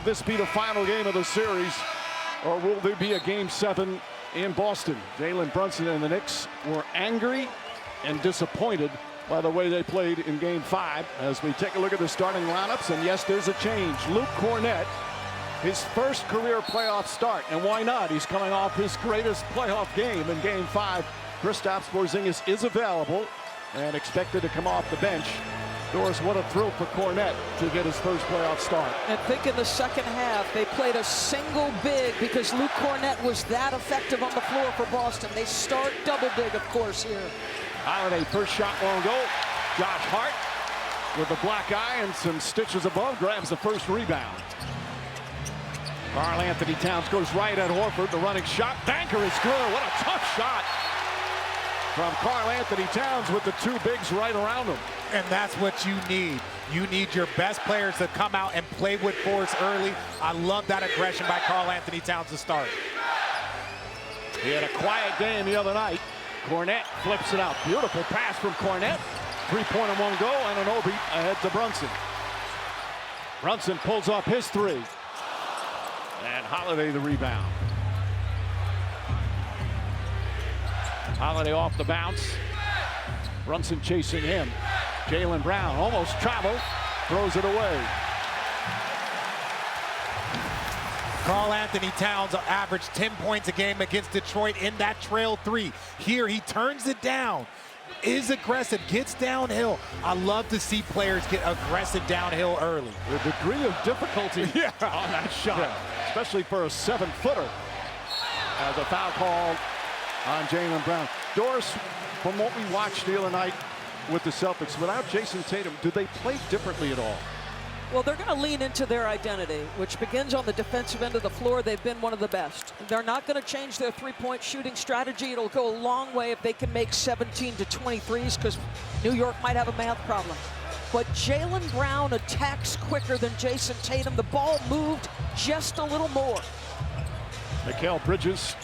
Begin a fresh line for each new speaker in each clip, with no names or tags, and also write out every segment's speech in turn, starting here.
this be the final game of the series, or will there be a Game 7 in Boston? Jalen Brunson and the Knicks were angry and disappointed by the way they played in Game 5. As we take a look at the starting lineups, and yes, there's a change. Luke Kornet, his first career playoff start, and why not? He's coming off his greatest playoff game in Game 5. Kristaps Porzingis is available and expected to come off the bench. Doris, what a thrill for Kornet to get his first playoff start.
And think in the second half, they played a single big because Luke Kornet was that effective on the floor for Boston. They start double big, of course, here.
Holiday, first shot won't go. Josh Hart with a black eye and some stitches above grabs the first rebound. Karl Anthony Towns goes right at Horford. The running shot. Banker is good. What a tough shot from Karl Anthony Towns with the two bigs right around him.
And that's what you need. You need your best players to come out and play with force early. I love that aggression by Karl Anthony Towns to start.
He had a quiet game the other night. Kornet flips it out. Beautiful pass from Kornet. Three-pointer won't go, and Anunoby ahead to Brunson. Brunson pulls off his three. And Holiday the rebound. Holiday off the bounce. Brunson chasing him. Jaylen Brown almost traveled, throws it away.
Karl Anthony Towns averaged 10 points a game against Detroit in that trail 3. Here he turns it down, is aggressive, gets downhill. I love to see players get aggressive downhill early.
The degree of difficulty on that shot, especially for a 7-footer. As a foul called on Jaylen Brown. Doris, from what we watched the other night with the Celtics, without Jason Tatum, do they play differently at all?
Well, they're going to lean into their identity, which begins on the defensive end of the floor. They've been one of the best. They're not going to change their three-point shooting strategy. It'll go a long way if they can make 17 to 23s, because New York might have a math problem. But Jaylen Brown attacks quicker than Jason Tatum. The ball moved just a little more.
Mikal Bridges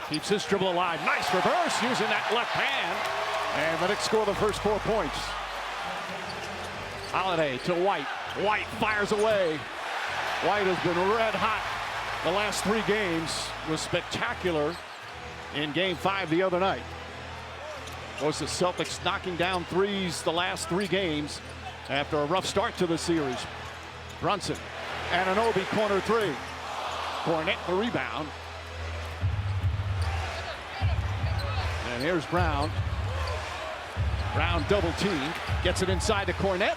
keeps his dribble alive. Nice reverse using that left hand. And the Knicks score the first 4 points. Holiday to White. White fires away. White has been red hot the last 3 games. Was spectacular in Game 5 the other night. Was the Celtics knocking down threes the last 3 games after a rough start to the series. Brunson and Anunoby corner 3. Kornet the rebound. And here's Brown. Brown double teamed. Gets it inside to Kornet.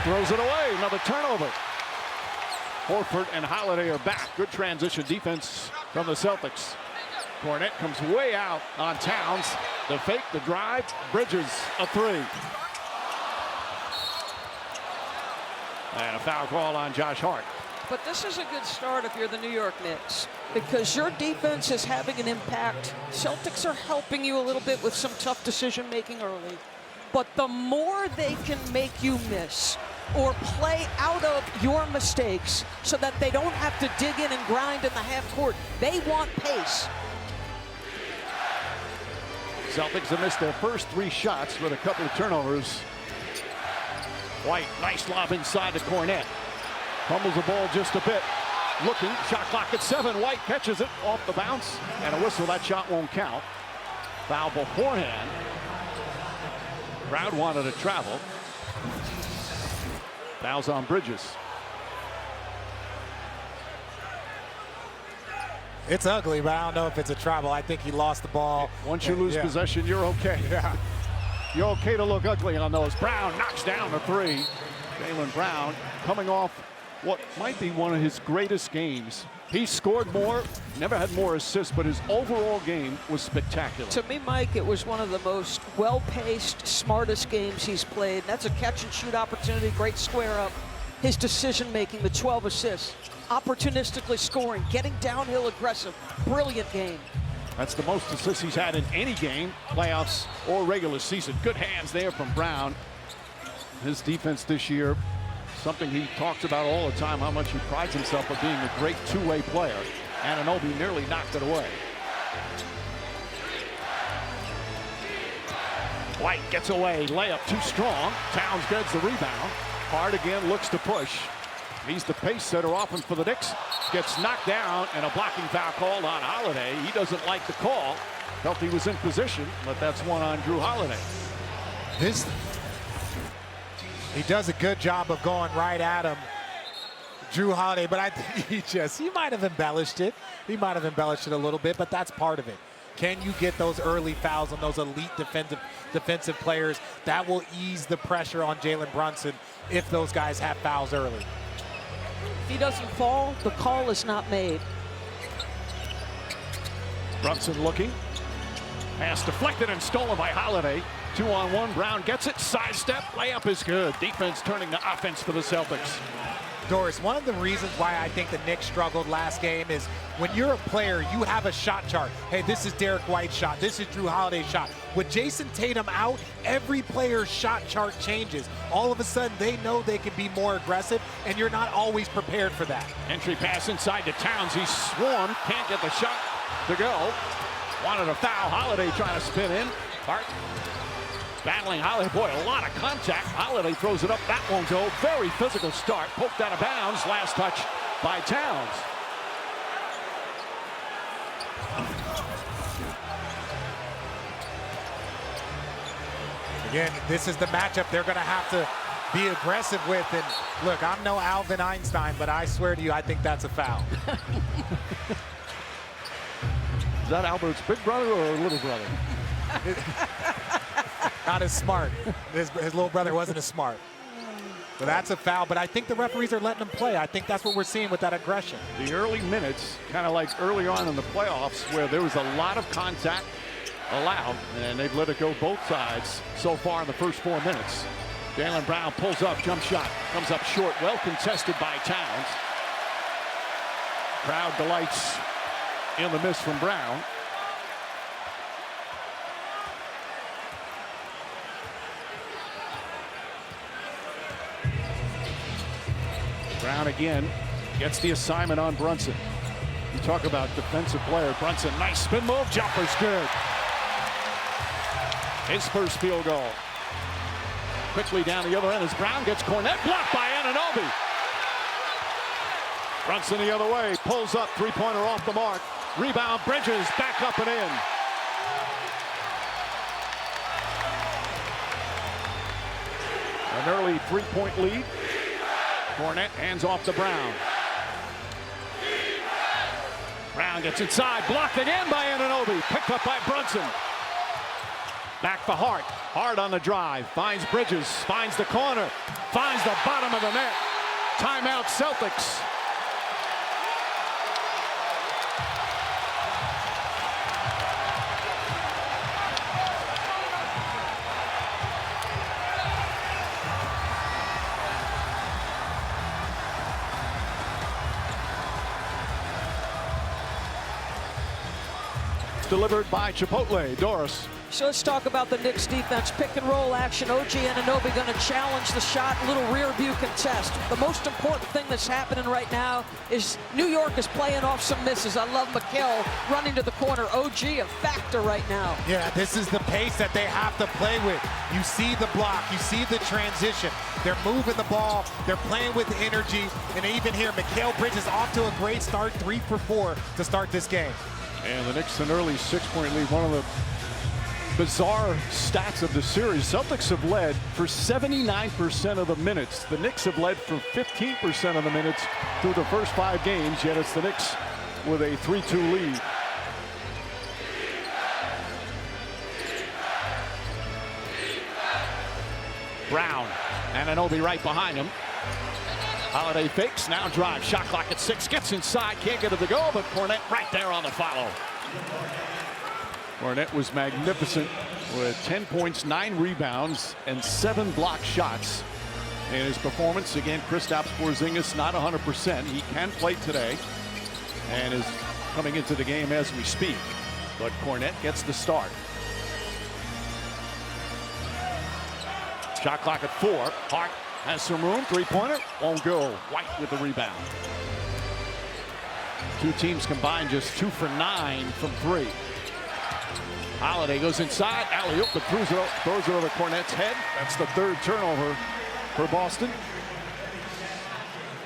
Throws it away. Another turnover. Horford and Holiday are back. Good transition defense from the Celtics. Kornet comes way out on Towns. The fake, the drive. Bridges a 3. And a foul call on Josh Hart.
But this is a good start if you're the New York Knicks, because your defense is having an impact. Celtics are helping you a little bit with some tough decision-making early. But the more they can make you miss or play out of your mistakes so that they don't have to dig in and grind in the half court, they want pace.
Celtics have missed their first 3 shots with a couple of turnovers. White, nice lob inside to Kornet. Fumbles the ball just a bit. Looking, shot clock at 7. White catches it off the bounce, and a whistle. That shot won't count. Foul beforehand. Crowd wanted to travel. Fouls on Bridges.
It's ugly, but I don't know if it's a travel. I think he lost the ball.
Once you lose possession, you're okay.
Yeah.
You're okay to look ugly on those. Brown knocks down a 3. Jaylen Brown coming off what might be one of his greatest games. He scored more, never had more assists, but his overall game was spectacular.
To me, Mike, it was one of the most well-paced, smartest games he's played. That's a catch-and-shoot opportunity, great square up. His decision-making, the 12 assists, opportunistically scoring, getting downhill aggressive. Brilliant game.
That's the most assists he's had in any game, playoffs or regular season. Good hands there from Brown. His defense this year, something he talks about all the time, how much he prides himself on being a great two-way player. Anunoby nearly knocked it away. White gets away, layup too strong. Towns gets the rebound. Hard again, looks to push. He's the pace setter often for the Knicks. Gets knocked down and a blocking foul called on Holiday. He doesn't like the call. Felt he was in position, but that's one on Drew Holiday.
He does a good job of going right at him, Drew Holiday, but I think he might have embellished it. He might have embellished it a little bit, but that's part of it. Can you get those early fouls on those elite defensive players? That will ease the pressure on Jalen Brunson if those guys have fouls early.
If he doesn't fall, the call is not made.
Brunson looking. Pass deflected and stolen by Holiday. 2-on-1, Brown gets it, sidestep, layup is good. Defense turning to offense for the Celtics.
Doris, one of the reasons why I think the Knicks struggled last game is when you're a player, you have a shot chart. Hey, this is Derek White's shot. This is Drew Holiday's shot. With Jason Tatum out, every player's shot chart changes. All of a sudden, they know they can be more aggressive, and you're not always prepared for that.
Entry pass inside to Towns. He's swarmed, can't get the shot to go. Wanted a foul. Holiday trying to spin in. Hart battling Holiday. Boy, a lot of contact. Holiday throws it up. That won't go. Very physical start. Poked out of bounds. Last touch by Towns.
Again, this is the matchup they're going to have to be aggressive with. And look, I'm no Alvin Einstein, but I swear to you, I think that's a foul.
Is that Albert's big brother or little brother?
Not as smart. His little brother wasn't as smart. But that's a foul. But I think the referees are letting him play. I think that's what we're seeing with that aggression.
The early minutes, kind of like early on in the playoffs, where there was a lot of contact allowed, and they've let it go both sides so far in the first 4 minutes. Jaylen Brown pulls up, jump shot, comes up short, well contested by Towns. Crowd delights in the miss from Brown. Brown again gets the assignment on Brunson. You talk about defensive player. Brunson, nice spin move, jumper's good. His first field goal. Quickly down the other end as Brown gets Cornette blocked by Anunoby. Brunson the other way, pulls up, three-pointer off the mark. Rebound, Bridges, back up and in. An early three-point lead. Cornette hands off to Brown. Brown gets inside, blocked again by Anunoby. Picked up by Brunson. Back for Hart. Hart on the drive. Finds Bridges. Finds the corner. Finds the bottom of the net. Timeout Celtics. Delivered by Chipotle. Doris.
So let's talk about the Knicks defense. Pick and roll action. OG Anunoby going to challenge the shot. Little rear view contest. The most important thing that's happening right now is New York is playing off some misses. I love McHale running to the corner. OG a factor right now.
Yeah, this is the pace that they have to play with. You see the block. You see the transition. They're moving the ball. They're playing with energy. And even here, Mikal Bridges off to a great start. 3 for 4 to start this game.
And the Knicks an early 6-point lead. One of the bizarre stats of the series. Celtics have led for 79% of the minutes. The Knicks have led for 15% of the minutes through the first 5 games, yet it's the Knicks with a 3-2 lead. Brown, Anunoby right behind him. Holiday fakes, now drive, shot clock at 6, gets inside, can't get it to go, but Cornette right there on the follow. Cornette was magnificent with 10 points, 9 rebounds, and 7 blocked shots in his performance. Again, Kristaps Porzingis not 100%. He can play today and is coming into the game as we speak. But Cornette gets the start. Shot clock at 4. Hart has some room, three-pointer, won't go. White with the rebound. Two teams combined just 2 for 9 from 3. Holiday goes inside, alley-oop, but throws it over Cornette's head. That's the 3rd turnover for Boston.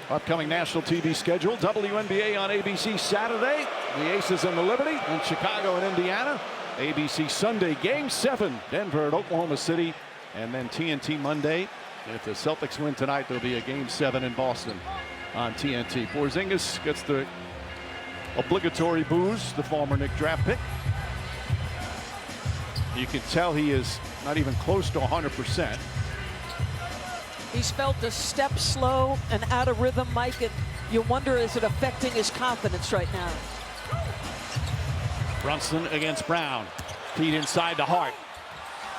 Upcoming national TV schedule: WNBA on ABC Saturday, the Aces and the Liberty, and Chicago and Indiana. ABC Sunday, Game 7, Denver at Oklahoma City, and then TNT Monday. If the Celtics win tonight, there'll be a Game 7 in Boston on TNT. Porzingis gets the obligatory boos, the former Knicks draft pick. You can tell he is not even close to 100%.
He's felt a step slow and out of rhythm, Mike, and you wonder, is it affecting his confidence right now?
Brunson against Brown. Feed inside to Hart.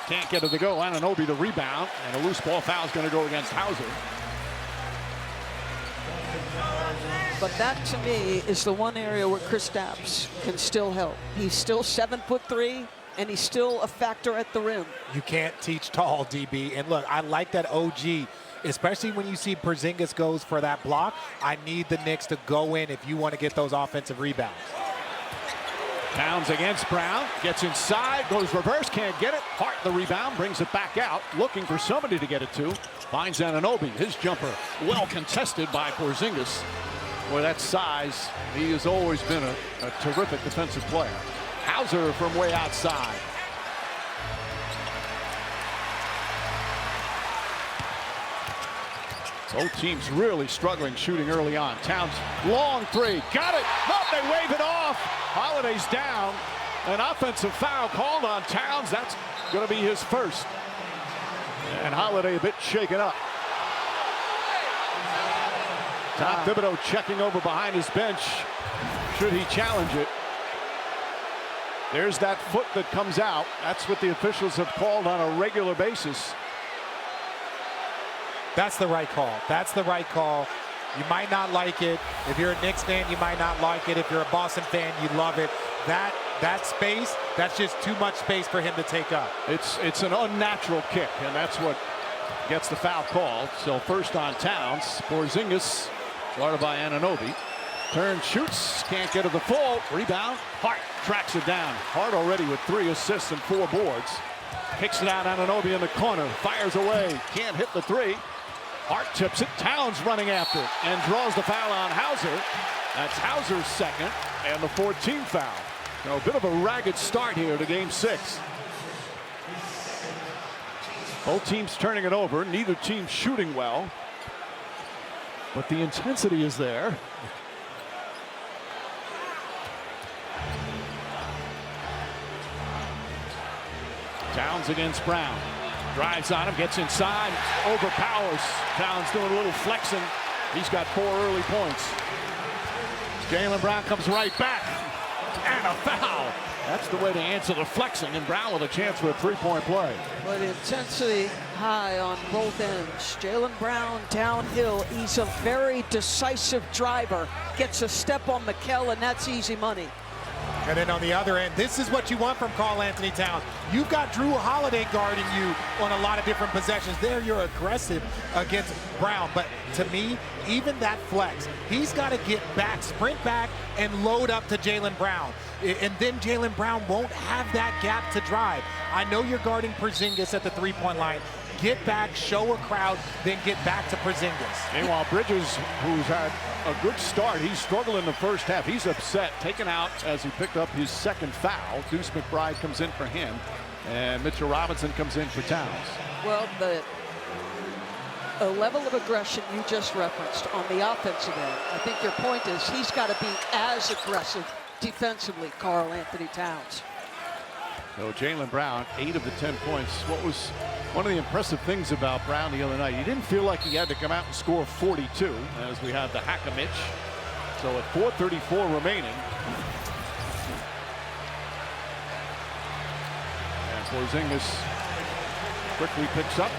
Can't get it to go. Anunoby the rebound, and a loose ball foul is going to go against Hauser.
But that, to me, is the one area where Kristaps can still help. He's still 7'3", and he's still a factor at the rim.
You can't teach tall, DB. And look, I like that OG, especially when you see Porzingis goes for that block. I need the Knicks to go in if you want to get those offensive rebounds.
Towns against Brown, gets inside, goes reverse, can't get it. Hart the rebound, brings it back out, looking for somebody to get it to. Finds Anunoby, his jumper well contested by Porzingis. Boy, that size, he has always been a terrific defensive player. Hauser from way outside. Both teams really struggling shooting early on. Towns, long three, got it. Oh, they wave it off. Holiday's down. An offensive foul called on Towns. That's going to be his first. And Holiday a bit shaken up. Tom Thibodeau checking over behind his bench. Should he challenge it? There's that foot that comes out. That's what the officials have called on a regular basis.
That's the right call. That's the right call. You might not like it. If you're a Knicks fan, you might not like it. If you're a Boston fan, you love it. That space, that's just too much space for him to take up.
It's an unnatural kick, and that's what gets the foul called. So first on Towns. Porzingis, guarded by Anunoby. Turn, shoots, can't get to the full. Rebound. Hart tracks it down. Hart already with 3 assists and 4 boards. Kicks it out, Anunoby in the corner. Fires away. Can't hit the 3. Hart tips it. Towns running after it and draws the foul on Hauser. That's Hauser's second and the 14th foul. Now, a bit of a ragged start here to Game 6. Both teams turning it over. Neither team shooting well. But the intensity is there. Towns against Brown. Drives on him, gets inside, overpowers. Towns doing a little flexing. He's got 4 early points. Jaylen Brown comes right back. And a foul. That's the way to answer the flexing, and Brown with a chance for a 3-point play.
Well, the intensity high on both ends. Jaylen Brown downhill. He's a very decisive driver. Gets a step on Mikal, and that's easy money.
And then on the other end, this is what you want from Karl-Anthony Towns. You've got Drew Holiday guarding you on a lot of different possessions. There you're aggressive against Brown. But to me, even that flex, he's got to get back, sprint back, and load up to Jaylen Brown. And then Jaylen Brown won't have that gap to drive. I know you're guarding Porzingis at the 3-point line. Get back, show a crowd, then get back to Porzingis.
Meanwhile, Bridges, who's had a good start, he's struggled in the first half. He's upset, taken out as he picked up his second foul. Deuce McBride comes in for him, and Mitchell Robinson comes in for Towns.
Well, the level of aggression you just referenced on the offensive end, I think your point is he's got to be as aggressive defensively, Karl-Anthony Towns.
So Jaylen Brown, 8 of the 10 points. What was one of the impressive things about Brown the other night, he didn't feel like he had to come out and score 42 as we had the Hakamich. So at 4:34 remaining. And Porzingis quickly picks up.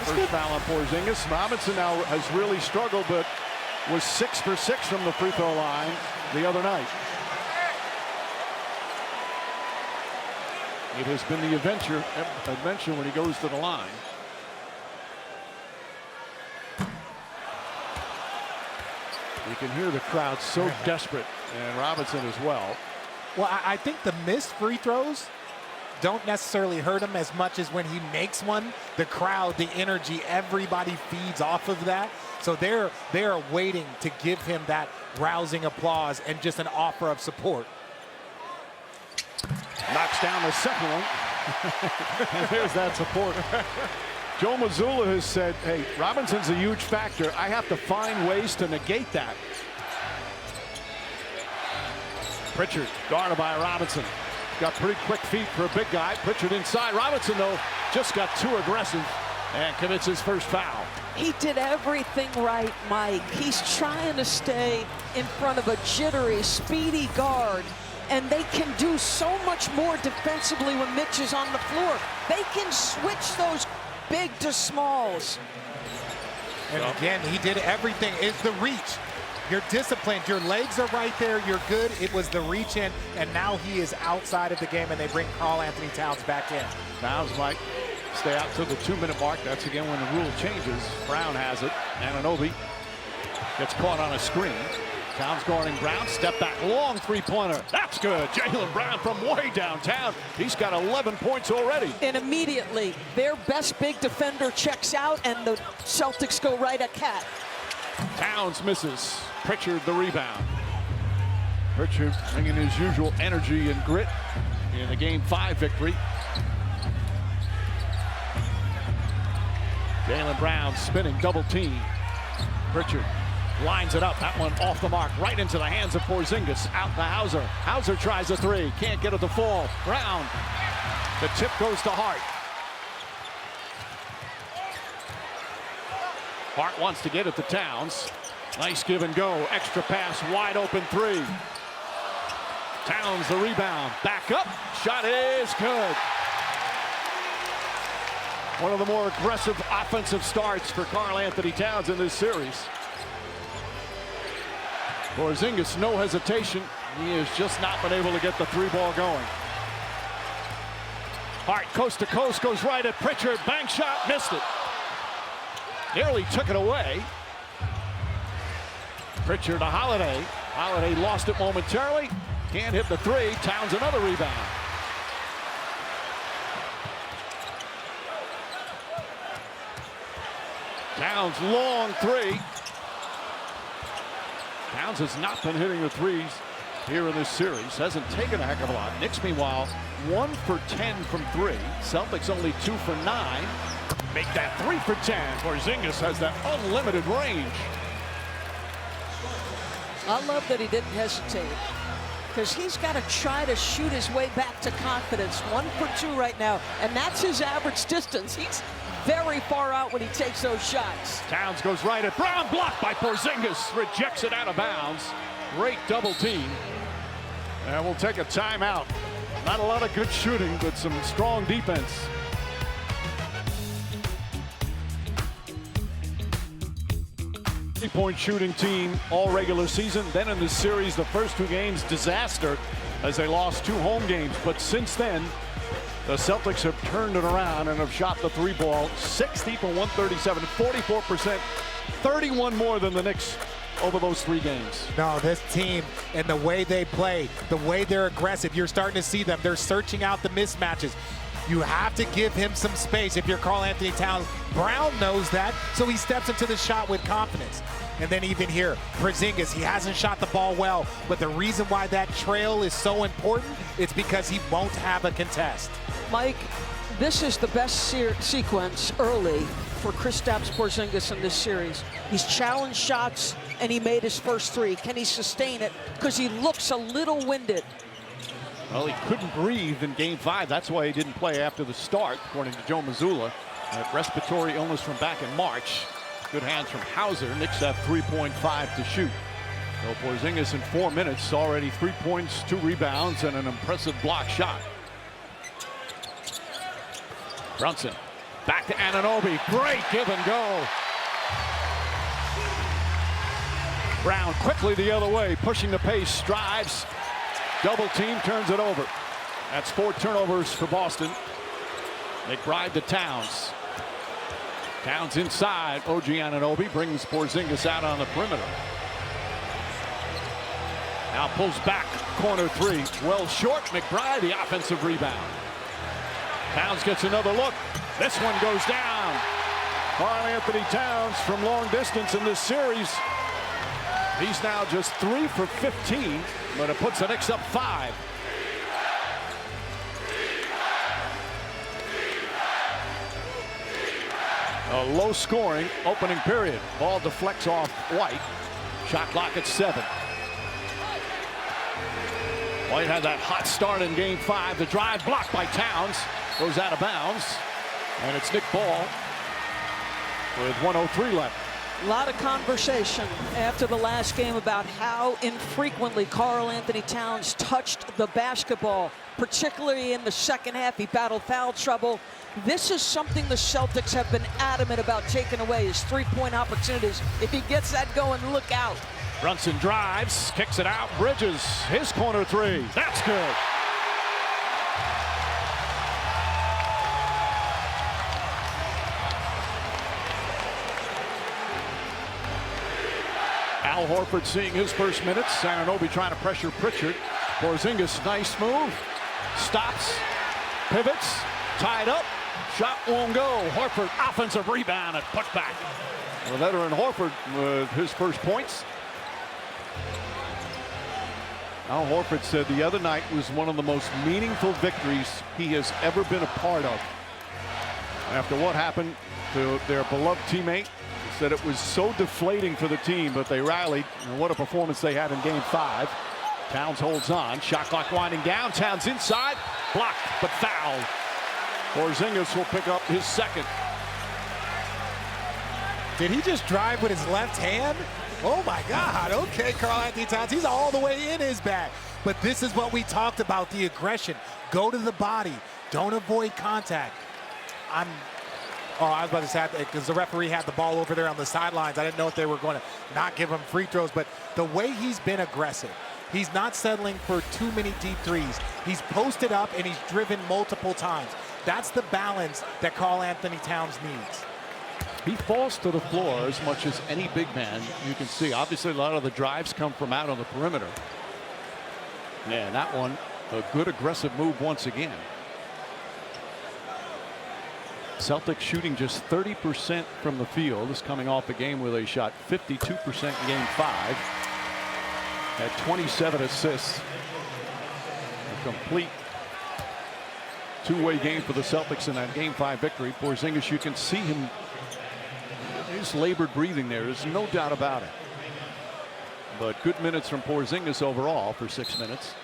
First foul on Porzingis. Robinson now has really struggled, but was 6 for 6 from the free throw line the other night. It has been the adventure when he goes to the line. You can hear the crowd so desperate, and Robinson as well.
Well, I think the missed free throws don't necessarily hurt him as much as when he makes one. The crowd, the energy, everybody feeds off of that. So they are waiting to give him that rousing applause and just an offer of support.
Knocks down the second one. And there's that support. Joe Mazzulla has said, hey, Robinson's a huge factor. I have to find ways to negate that. Pritchard, guarded by Robinson. Got pretty quick feet for a big guy. Pritchard inside. Robinson, though, just got too aggressive and commits his first foul.
He did everything right, Mike. He's trying to stay in front of a jittery, speedy guard. And they can do so much more defensively when Mitch is on the floor. They can switch those big to smalls.
And again, he did everything. It's the reach. You're disciplined. Your legs are right there. You're good. It was the reach in, and now he is outside of the game, and they bring Karl-Anthony Towns back in.
Towns might stay out to the 2-minute mark. That's again when the rule changes. Brown has it. Anunoby gets caught on a screen. Towns guarding Brown. Step back, long three-pointer. That's good. Jaylen Brown from way downtown. He's got 11 points already.
And immediately, their best big defender checks out, and the Celtics go right at Cat.
Towns misses. Pritchard the rebound. Pritchard bringing his usual energy and grit in the Game 5 victory. Jaylen Brown spinning, double team. Pritchard lines it up. That one off the mark, right into the hands of Porzingis. Out to Hauser. Hauser tries a three. Can't get it to fall. Brown. The tip goes to Hart. Hart wants to get it to Towns. Nice give and go. Extra pass, wide open three. Towns the rebound. Back up. Shot is good. One of the more aggressive offensive starts for Karl-Anthony Towns in this series. Porzingis, no hesitation. He has just not been able to get the three ball going. Hart coast to coast, goes right at Pritchard. Bank shot, missed it. Nearly took it away. Pritchard to Holiday. Holiday lost it momentarily. Can't hit the three. Towns another rebound. Towns long three. Towns has not been hitting the threes here in this series. Hasn't taken a heck of a lot. Knicks, meanwhile, 1 for 10 from three. Celtics only 2 for 9. Make that 3 for 10. Porzingis has that unlimited range.
I love that he didn't hesitate, because he's got to try to shoot his way back to confidence. 1 for 2 right now, and that's his average distance. He's very far out when he takes those shots.
Towns goes right at Brown, blocked by Porzingis, rejects it out of bounds. Great double team. And we'll take a timeout. Not a lot of good shooting, but some strong defense. Three-point shooting team all regular season. Then in this series, the first 2 games, disaster as they lost 2 home games. But since then, the Celtics have turned it around and have shot the three ball 60 for 137, 44%, 31 more than the Knicks over those 3 games.
No, this team and the way they play, the way they're aggressive, you're starting to see them. They're searching out the mismatches. You have to give him some space if you're Karl-Anthony Towns. Brown knows that, so he steps into the shot with confidence. And then even here, Porzingis, he hasn't shot the ball well, but the reason why that trail is so important, it's because he won't have a contest.
Mike, this is the best sequence early for Kristaps Porzingis in this series. He's challenged shots, and he made his first 3. Can he sustain it? Because he looks a little winded.
Well, he couldn't breathe in Game 5. That's why he didn't play after the start, according to Joe Mazzulla. Respiratory illness from back in March. Good hands from Hauser. Knicks have 3.5 to shoot. So Porzingis in 4 minutes, already 3 points, 2 rebounds, and an impressive block shot. Brunson back to Anunoby. Great give and go. Brown quickly the other way, pushing the pace, strives. Double team, turns it over. That's 4 turnovers for Boston. McBride to Towns. Towns inside. OG Anunoby brings Porzingis out on the perimeter. Now pulls back, corner 3. Well short. McBride, the offensive rebound. Towns gets another look. This one goes down. Karl-Anthony Towns from long distance in this series. He's now just 3 for 15, but it puts the Knicks up 5. A low-scoring opening period. Ball deflects off White. Shot clock at 7. White had that hot start in Game 5. The drive blocked by Towns. Goes out of bounds. And it's Nick Ball with 1:03 left.
A lot of conversation after the last game about how infrequently Karl-Anthony Towns touched the basketball, particularly in the second half. He battled foul trouble. This is something the Celtics have been adamant about taking away, his three-point opportunities. If he gets that going, look out.
Brunson drives, kicks it out, Bridges, his corner 3. That's good. Al Horford seeing his first minutes. Anunoby trying to pressure Pritchard. Porzingis, nice move. Stops, pivots, tied up. Shot won't go. Horford, offensive rebound and put back. The veteran Horford with his first points. Al Horford said the other night was one of the most meaningful victories he has ever been a part of. After what happened to their beloved teammate, he said it was so deflating for the team, but they rallied. And what a performance they had in Game 5. Towns holds on. Shot clock winding down. Towns inside. Blocked, but fouled. Porzingis will pick up his second.
Did he just drive with his left hand? Oh my God, okay, Karl-Anthony Towns, he's all the way in his bag. But this is what we talked about, the aggression. Go to the body, don't avoid contact. I was about to say, because the referee had the ball over there on the sidelines, I didn't know if they were going to not give him free throws, but the way he's been aggressive, he's not settling for too many deep threes. He's posted up and he's driven multiple times. That's the balance that Karl-Anthony Towns needs.
He falls to the floor as much as any big man you can see. Obviously, a lot of the drives come from out on the perimeter. Yeah, and that one, a good aggressive move once again. Celtics shooting just 30% from the field. This coming off a game where they shot 52% in Game 5. Had 27 assists. A complete two-way game for the Celtics in that Game 5 victory. Porzingis, you can see him. He's labored breathing there. There's no doubt about it. But good minutes from Porzingis overall for 6 minutes.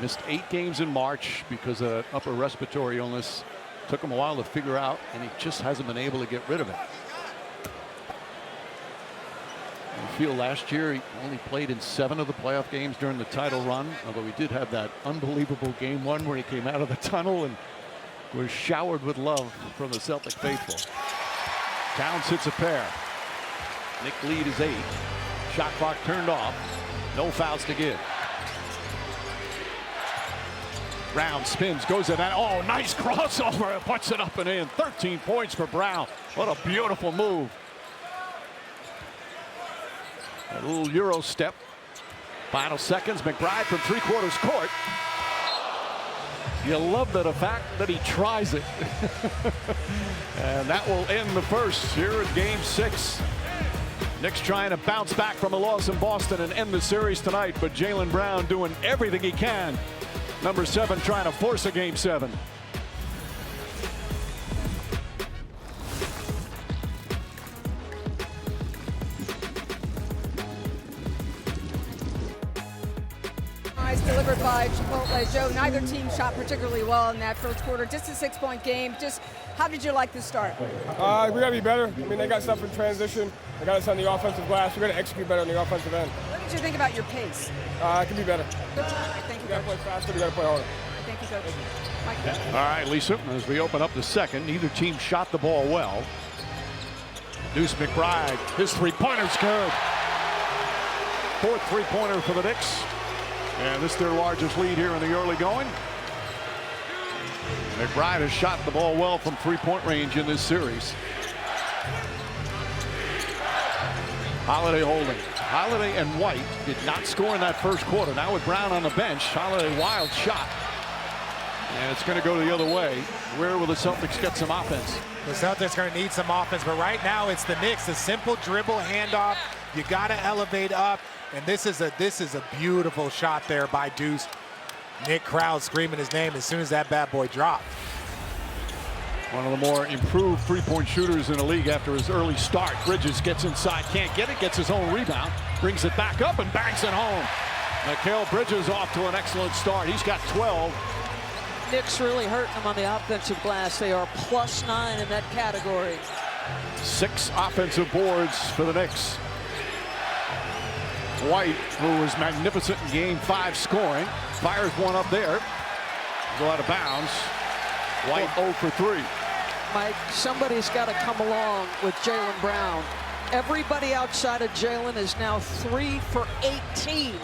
Missed 8 games in March because of upper respiratory illness. Took him a while to figure out, and he just hasn't been able to get rid of it. I feel last year he only played in 7 of the playoff games during the title run, although he did have that unbelievable Game 1 where he came out of the tunnel and was showered with love from the Celtic faithful. Towns hits a pair. Nick lead is 8. Shot clock turned off. No fouls to give. Brown spins, goes in that. Oh, nice crossover. Puts it up and in. 13 points for Brown. What a beautiful move. A little Euro step. Final seconds. McBride from 3/4 court. You love the fact that he tries it. And that will end the first here in Game 6. Knicks trying to bounce back from a loss in Boston and end the series tonight, but Jaylen Brown doing everything he can. Number 7 trying to force a Game 7.
Delivered by Chipotle. Joe, neither team shot particularly well in that first quarter. Just a 6-point game. Just how did you like the start?
We got to be better. I mean, they got stuff in transition. They got us on the offensive glass. We're going to execute better on the offensive end.
What did you think about your pace?
It can be better.
Thank you,
We got to
Coach.
play faster. We got to play harder.
Thank you, Coach. Mike.
All right, Lisa, as we open up the second, neither team shot the ball well. Deuce McBride, his three-pointer's good. 4th three-pointer for the Knicks. And this is their largest lead here in the early going. McBride has shot the ball well from three-point range in this series. Holiday holding. Holiday and White did not score in that first quarter. Now with Brown on the bench, Holiday wild shot. And it's going to go the other way. Where will the Celtics get some offense?
The Celtics are going to need some offense, but right now it's the Knicks. A simple dribble handoff. You got to elevate up, and this is a beautiful shot there by Deuce. Nick Crowd screaming his name as soon as that bad boy dropped.
One of the more improved three-point shooters in the league after his early start. Bridges gets inside, can't get it, gets his own rebound, brings it back up and banks it home. Mikal Bridges off to an excellent start. He's got 12.
Knicks really hurting them on the offensive glass. They are +9 in that category.
6 offensive boards for the Knicks. White, who was magnificent in game 5 scoring, fires one up there. Go out of bounds. White 0 for 3.
Mike, somebody's got to come along with Jaylen Brown. Everybody outside of Jaylen is now 3 for 18.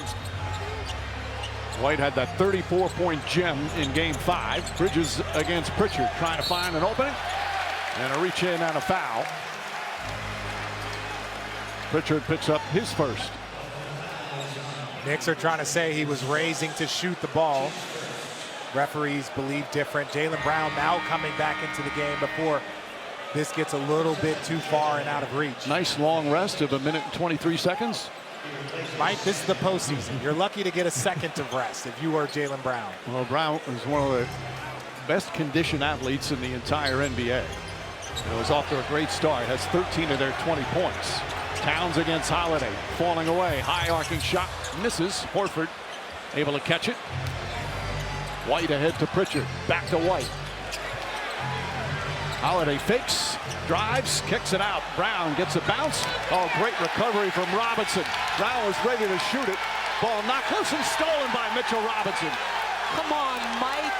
White had that 34-point gem in game 5. Bridges against Pritchard, trying to find an opening. And a reach in and a foul. Pritchard picks up his first.
Knicks are trying to say he was raising to shoot the ball. Referees believe different. Jaylen Brown now coming back into the game before this gets a little bit too far and out of reach.
Nice long rest of 1 minute and 23 seconds.
Mike, this is the postseason. You're lucky to get a second of rest if you are Jaylen Brown.
Well, Brown is one of the best conditioned athletes in the entire NBA. It was off to a great start. Has 13 of their 20 points. Towns against Holiday, falling away. High arcing shot, misses. Horford able to catch it. White ahead to Pritchard, back to White. Holiday fakes, drives, kicks it out. Brown gets a bounce. Oh, great recovery from Robinson. Brown was ready to shoot it. Ball knocked loose and stolen by Mitchell Robinson.
Come on, Mike.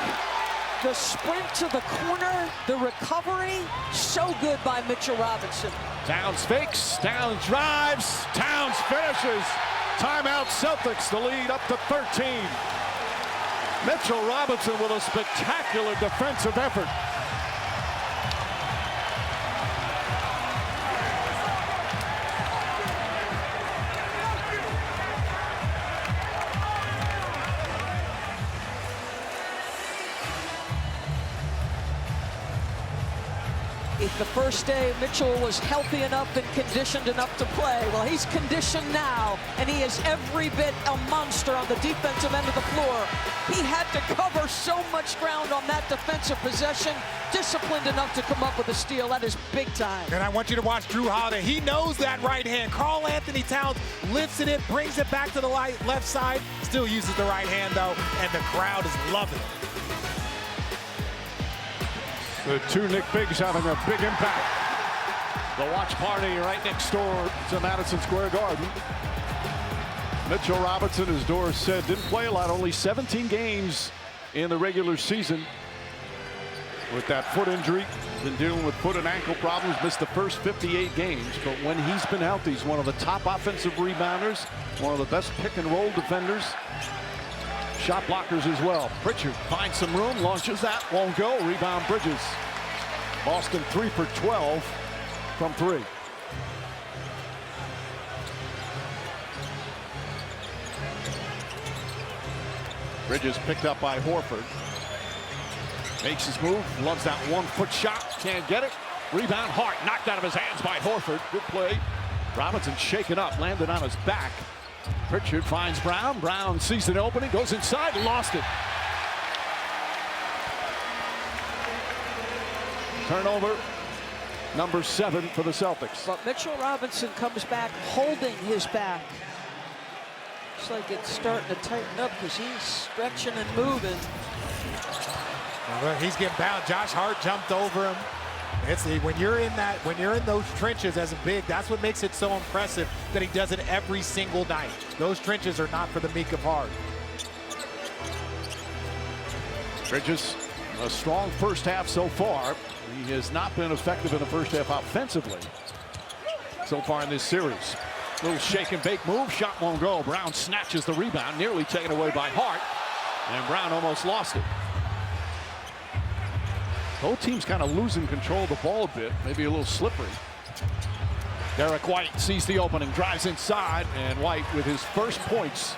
The sprint to the corner, the recovery, so good by Mitchell Robinson.
Towns fakes, Towns drives, Towns finishes. Timeout Celtics, the lead up to 13. Mitchell Robinson with a spectacular defensive effort.
The first day Mitchell was healthy enough and conditioned enough to play. Well, he's conditioned now, and he is every bit a monster on the defensive end of the floor. He had to cover so much ground on that defensive possession, disciplined enough to come up with a steal. That is big time.
And I want you to watch Drew Holiday. He knows that right hand. Karl Anthony Towns lifts it in, brings it back to the left side, still uses the right hand, though, and the crowd is loving it.
The two Knick bigs having a big impact. The watch party right next door to Madison Square Garden. Mitchell Robinson, as Doris said, didn't play a lot, only 17 games in the regular season. With that foot injury, been dealing with foot and ankle problems, missed the first 58 games. But when he's been healthy, he's one of the top offensive rebounders, one of the best pick and roll defenders. Shot blockers as well. Pritchard finds some room, launches that, won't go. Rebound Bridges. Boston 3 for 12 from 3. Bridges picked up by Horford. Makes his move, loves that 1-foot shot, can't get it. Rebound Hart, knocked out of his hands by Horford. Good play. Robinson shaken up, landed on his back. Pritchard finds Brown. Brown sees an opening, goes inside, lost it. Turnover, number 7 for the Celtics.
But Mitchell Robinson comes back holding his back. Looks like it's starting to tighten up because he's stretching and moving.
Well, he's getting bound. Josh Hart jumped over him. It's when you're in those trenches as a big, that's what makes it so impressive that he does it every single night. Those trenches are not for the meek of heart.
Bridges, a strong first half so far. He has not been effective in the first half offensively so far in this series. Little shake and bake move, shot won't go. Brown snatches the rebound, nearly taken away by Hart, and Brown almost lost it. Both teams kind of losing control of the ball a bit, maybe a little slippery. Derek White sees the opening, drives inside, and White with his first points.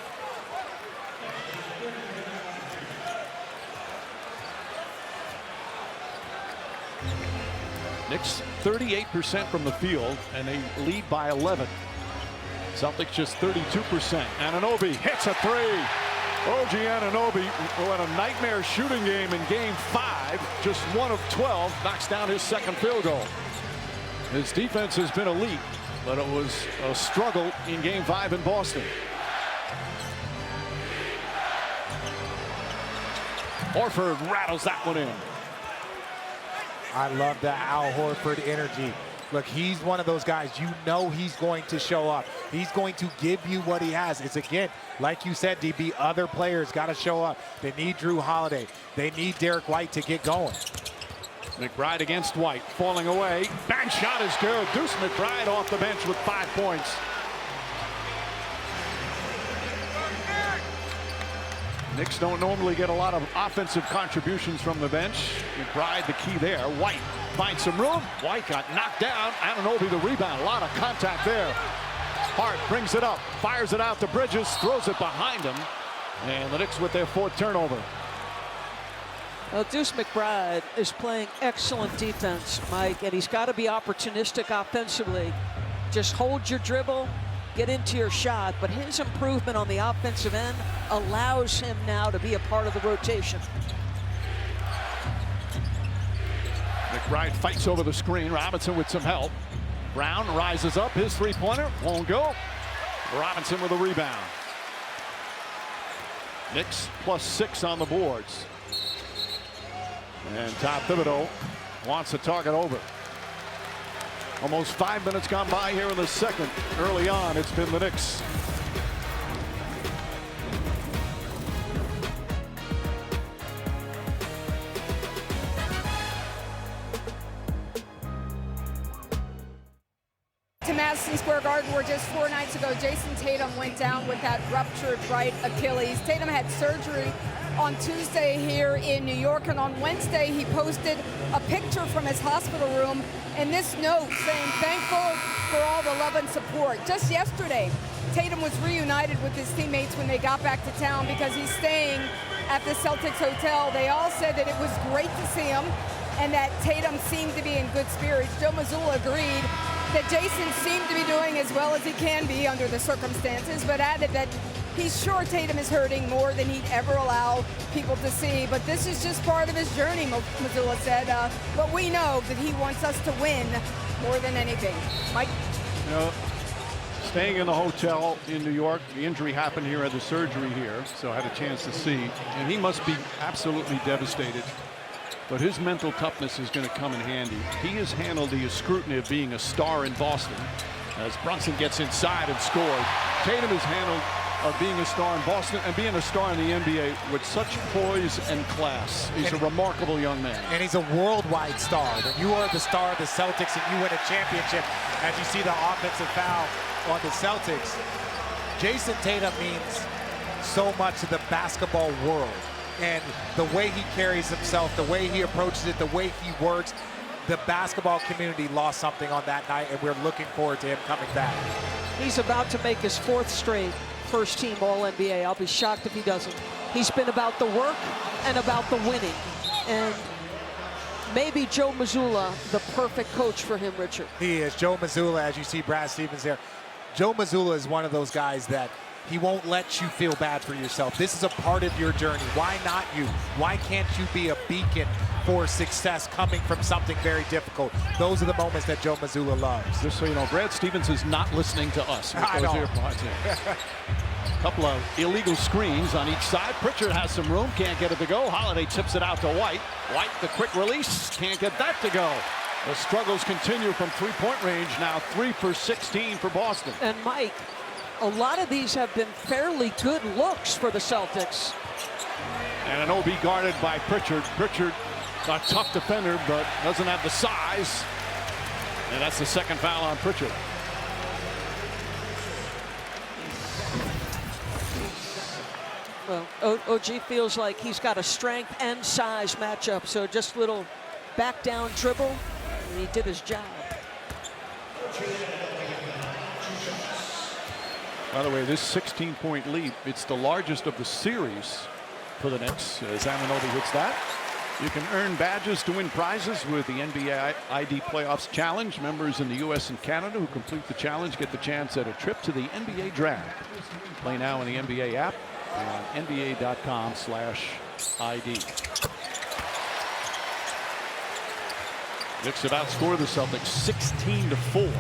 Knicks 38% from the field, and they lead by 11. Celtics just 32%. Anunoby hits a three. OG Anunoby, who had a nightmare shooting game in Game 5, just 1 of 12, knocks down his second field goal. His defense has been elite, but it was a struggle in Game 5 in Boston. Horford rattles that one in.
I love that Al Horford energy. Look, he's one of those guys, you know he's going to show up. He's going to give you what he has. It's, again, like you said, DB, other players got to show up. They need Drew Holiday. They need Derek White to get going.
McBride against White, falling away. Bank shot is good. Deuce McBride off the bench with 5 points. Knicks don't normally get a lot of offensive contributions from the bench. McBride the key there. White finds some room. White got knocked down. Anunoby the rebound. A lot of contact there. Hart brings it up, fires it out to Bridges, throws it behind him. And the Knicks with their 4th turnover.
Well, Deuce McBride is playing excellent defense, Mike, and he's got to be opportunistic offensively. Just hold your dribble, get into your shot, but his improvement on the offensive end allows him now to be a part of the rotation.
McBride fights over the screen. Robinson with some help. Brown rises up. His three-pointer won't go. Robinson with a rebound. Knicks +6 on the boards. And Todd Thibodeau wants the target over. Almost 5 minutes gone by here in the second. Early on, it's been the Knicks.
To Madison Square Garden, where just 4 nights ago, Jason Tatum went down with that ruptured right Achilles. Tatum had surgery on Tuesday here in New York, and on Wednesday he posted a picture from his hospital room and this note saying thankful for all the love and support. Just yesterday, Tatum was reunited with his teammates when they got back to town because he's staying at the Celtics hotel. They all said that it was great to see him and that Tatum seemed to be in good spirits. Joe Mazzulla agreed that Jason seemed to be doing as well as he can be under the circumstances, but added that he's sure Tatum is hurting more than he'd ever allow people to see. But this is just part of his journey, Mazzulla said. But we know that he wants us to win more than anything. Mike?
You know, staying in the hotel in New York, the injury happened here, had the surgery here, so I had a chance to see. And he must be absolutely devastated. But his mental toughness is going to come in handy. He has handled the scrutiny of being a star in Boston as Brunson gets inside and scores. Tatum has handled of being a star in Boston and being a star in the NBA with such poise and class. He's a remarkable young man.
And he's a worldwide star. When you are the star of the Celtics and you win a championship, as you see the offensive foul on the Celtics, Jason Tatum means so much to the basketball world. And the way he carries himself, the way he approaches it, the way he works, the basketball community lost something on that night, and we're looking forward to him coming back.
He's about to make his 4th straight first-team All-NBA. I'll be shocked if he doesn't. He's been about the work and about the winning. And maybe Joe Mazzulla, the perfect coach for him, Richard.
He is. Joe Mazzulla, as you see Brad Stevens there. Joe Mazzulla is one of those guys that he won't let you feel bad for yourself. This is a part of your journey. Why not you? Why can't you be a beacon for success coming from something very difficult? Those are the moments that Joe Mazzulla loves.
Just so you know, Brad Stevens is not listening to us with those AirPods in. A couple of illegal screens on each side. Pritchard has some room, can't get it to go. Holiday tips it out to White. White, the quick release, can't get that to go. The struggles continue from three-point range now. 3 for 16 for Boston.
And Mike, a lot of these have been fairly good looks for the Celtics.
And an OB guarded by Pritchard. Pritchard, a tough defender, but doesn't have the size. And that's the second foul on Pritchard.
Well, OG feels like he's got a strength and size matchup, so just a little back down dribble, and he did his job.
By the way, this 16-point lead, it's the largest of the series for the Knicks as Anunoby hits that. You can earn badges to win prizes with the NBA ID Playoffs Challenge. Members in the U.S. and Canada who complete the challenge get the chance at a trip to the NBA Draft. Play now in the NBA app and on NBA.com/ID. Knicks have outscored the Celtics 16-4.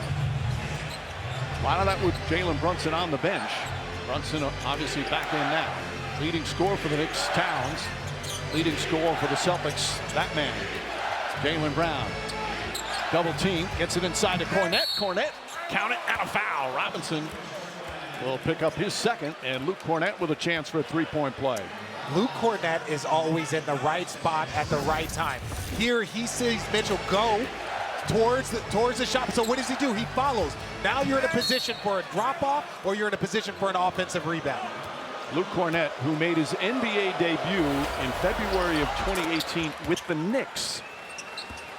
A lot of that with Jalen Brunson on the bench. Brunson obviously back in now. Leading scorer for the Knicks, Towns. Leading scorer for the Celtics, that man, Jaylen Brown. Double team, gets it inside to Cornette. Cornette, count it, and a foul. Robinson will pick up his second, and Luke Cornette with a chance for a three-point play.
Luke Cornette is always in the right spot at the right time. Here he sees Mitchell go towards the shot. So what does he do? He follows. Now you're in a position for a drop-off, or you're in a position for an offensive rebound.
Luke Cornette, who made his NBA debut in February of 2018 with the Knicks.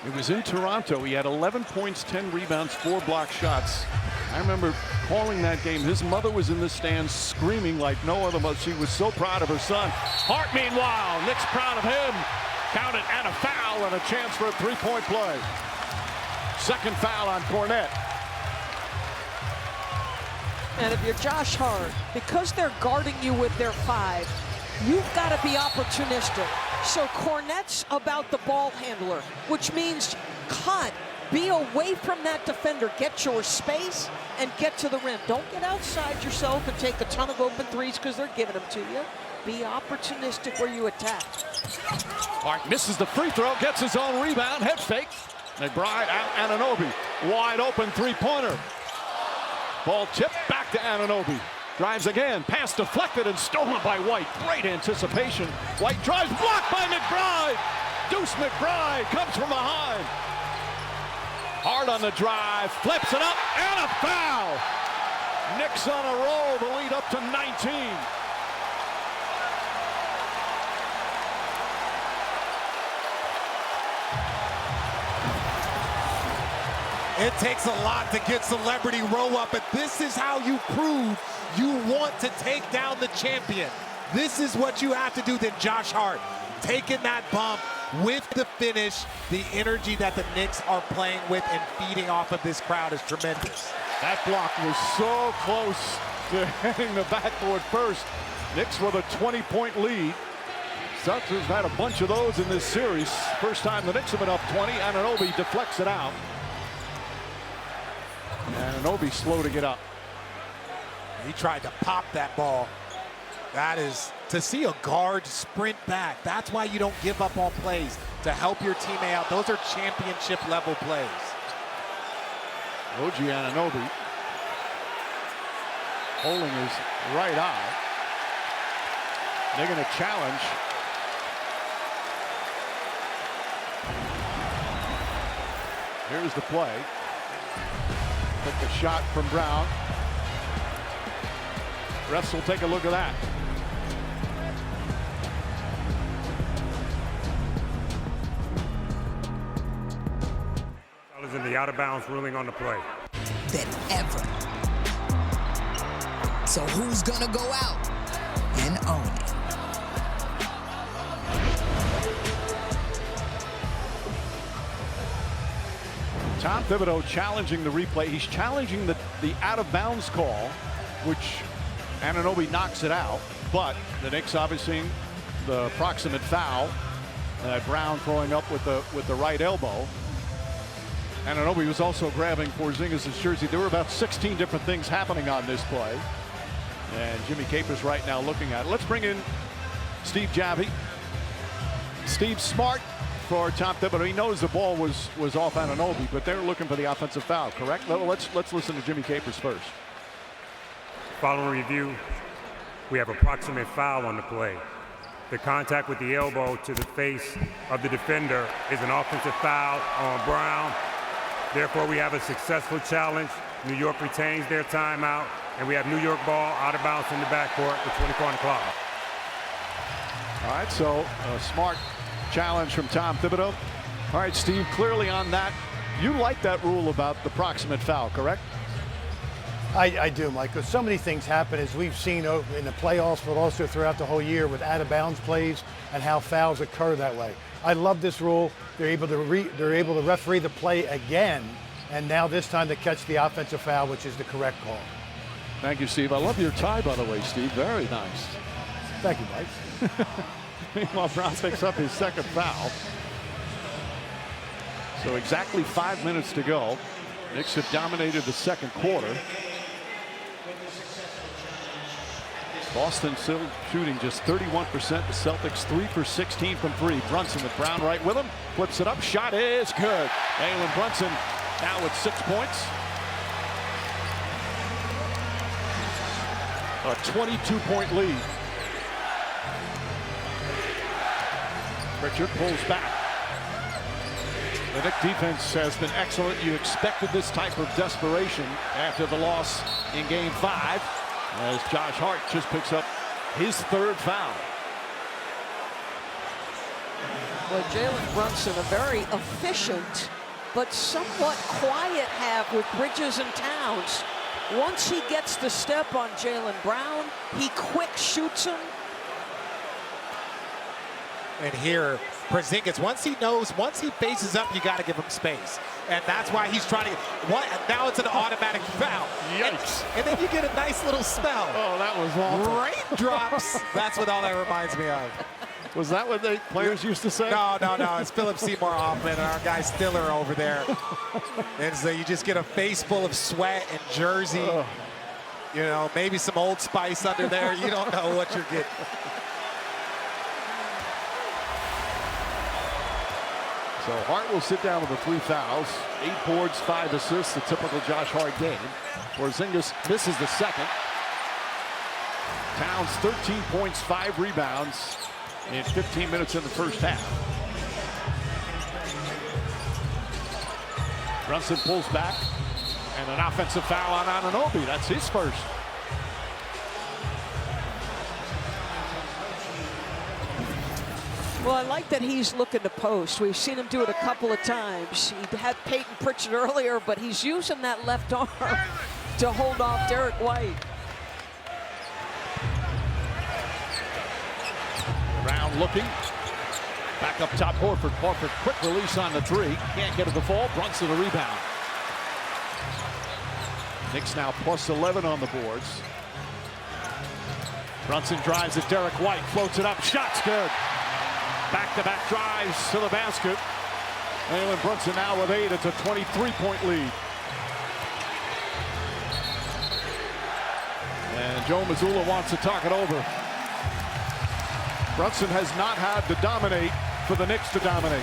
It was in Toronto. He had 11 points, 10 rebounds, 4 block shots. I remember calling that game. His mother was in the stands screaming like no other mother. She was so proud of her son. Hart, meanwhile, Knicks proud of him. Count it, and a foul, and a chance for a three-point play. Second foul on Cornette.
And if you're Josh Hart, because they're guarding you with their 5, you've got to be opportunistic. So Cornette's about the ball handler, which means cut, be away from that defender, get your space, and get to the rim. Don't get outside yourself and take a ton of open threes because they're giving them to you. Be opportunistic where you attack.
Hart misses the free throw, gets his own rebound, head fake. McBride out, Anunoby, wide open three-pointer. Ball tipped back to Anunoby. Drives again, pass deflected and stolen by White. Great anticipation. White drives, blocked by McBride. Deuce McBride comes from behind. Hard on the drive, flips it up, and a foul. Knicks on a roll, the lead up to 19.
It takes a lot to get celebrity row up, but this is how you prove you want to take down the champion. This is what you have to do. Then Josh Hart taking that bump with the finish. The energy that the Knicks are playing with and feeding off of this crowd is tremendous.
That block was so close to hitting the backboard first. Knicks with a 20-point lead. Celtics have had a bunch of those in this series. First time the Knicks have been up 20. Anunoby deflects it out. Anunoby slow to get up.
He tried to pop that ball. That is, to see a guard sprint back, that's why you don't give up on plays, to help your teammate out. Those are championship level plays.
OG Anunoby holding his right eye. They're going to challenge. Here's the play. Took the shot from Brown. Refs will take a look at that.
In the out of bounds ruling on the play.
Than ever. So who's gonna go out and own it?
Tom Thibodeau challenging the replay. He's challenging the out of bounds call, which Anunoby knocks it out. But the Knicks obviously the proximate foul. Brown throwing up with the right elbow. Anunoby was also grabbing Porzingis' jersey. There were about 16 different things happening on this play. And Jimmy Capers right now looking at it. Let's bring in Steve Javie. Steve, smart for Tom Thibodeau. He knows the ball was off Anunoby, but they're looking for the offensive foul, correct? Let's listen to Jimmy Capers first.
Following review, we have a proximate foul on the play. The contact with the elbow to the face of the defender is an offensive foul on Brown. Therefore, we have a successful challenge. New York retains their timeout, and we have New York ball out of bounds in the backcourt with 24 on the clock.
All right, so a smart challenge from Tom Thibodeau. All right, Steve, clearly on that, you like that rule about the proximate foul, correct?
I do, Mike, because so many things happen, as we've seen in the playoffs, but also throughout the whole year with out-of-bounds plays and how fouls occur that way. I love this rule. They're able to referee the play again, and now this time to catch the offensive foul, which is the correct call.
Thank you, Steve. I love your tie, by the way, Steve. Very nice.
Thank you, Mike.
Meanwhile, Brown picks up his second foul. So exactly 5 minutes to go. Knicks have dominated the second quarter. Boston still shooting just 31%. The Celtics 3 for 16 from 3. Brunson with Brown right with him. Flips it up. Shot is good. Jalen Brunson now with 6 points. A 22-point lead. Pritchard pulls back. The Knicks defense has been excellent. You expected this type of desperation after the loss in Game 5, as Josh Hart just picks up his third foul.
Well, Jalen Brunson, a very efficient but somewhat quiet half with Bridges and Towns. Once he gets the step on Jalen Brown, he quick shoots him.
And here, Porzingis, once he faces up, you got to give him space. And that's why he's trying to now it's an automatic foul.
Yikes.
And then you get a nice little spell.
Oh, that was awful.
Raindrops. That's what all that reminds me of.
Was that what the players used to say?
No. It's Philip Seymour Hoffman and our guy Stiller over there. And so you just get a face full of sweat and jersey. You know, maybe some Old Spice under there. You don't know what you're getting.
So Hart will sit down with the 3 fouls, 8 boards, 5 assists, the typical Josh Hart game. Porzingis misses the second. Towns 13 points, 5 rebounds in 15 minutes in the first half. Brunson pulls back, and an offensive foul on Anunoby. That's his first.
Well, I like that he's looking to post. We've seen him do it a couple of times. He had Peyton Pritchard earlier, but he's using that left arm to hold off Derek White.
Brown looking. Back up top, Horford. Horford, quick release on the 3. Can't get it to fall. Brunson a rebound. Knicks now plus 11 on the boards. Brunson drives at Derek White. Floats it up. Shot's good. Back-to-back drives to the basket. Jalen Brunson now with 8. It's a 23-point lead. And Joe Mazzulla wants to talk it over. Brunson has not had to dominate for the Knicks to dominate.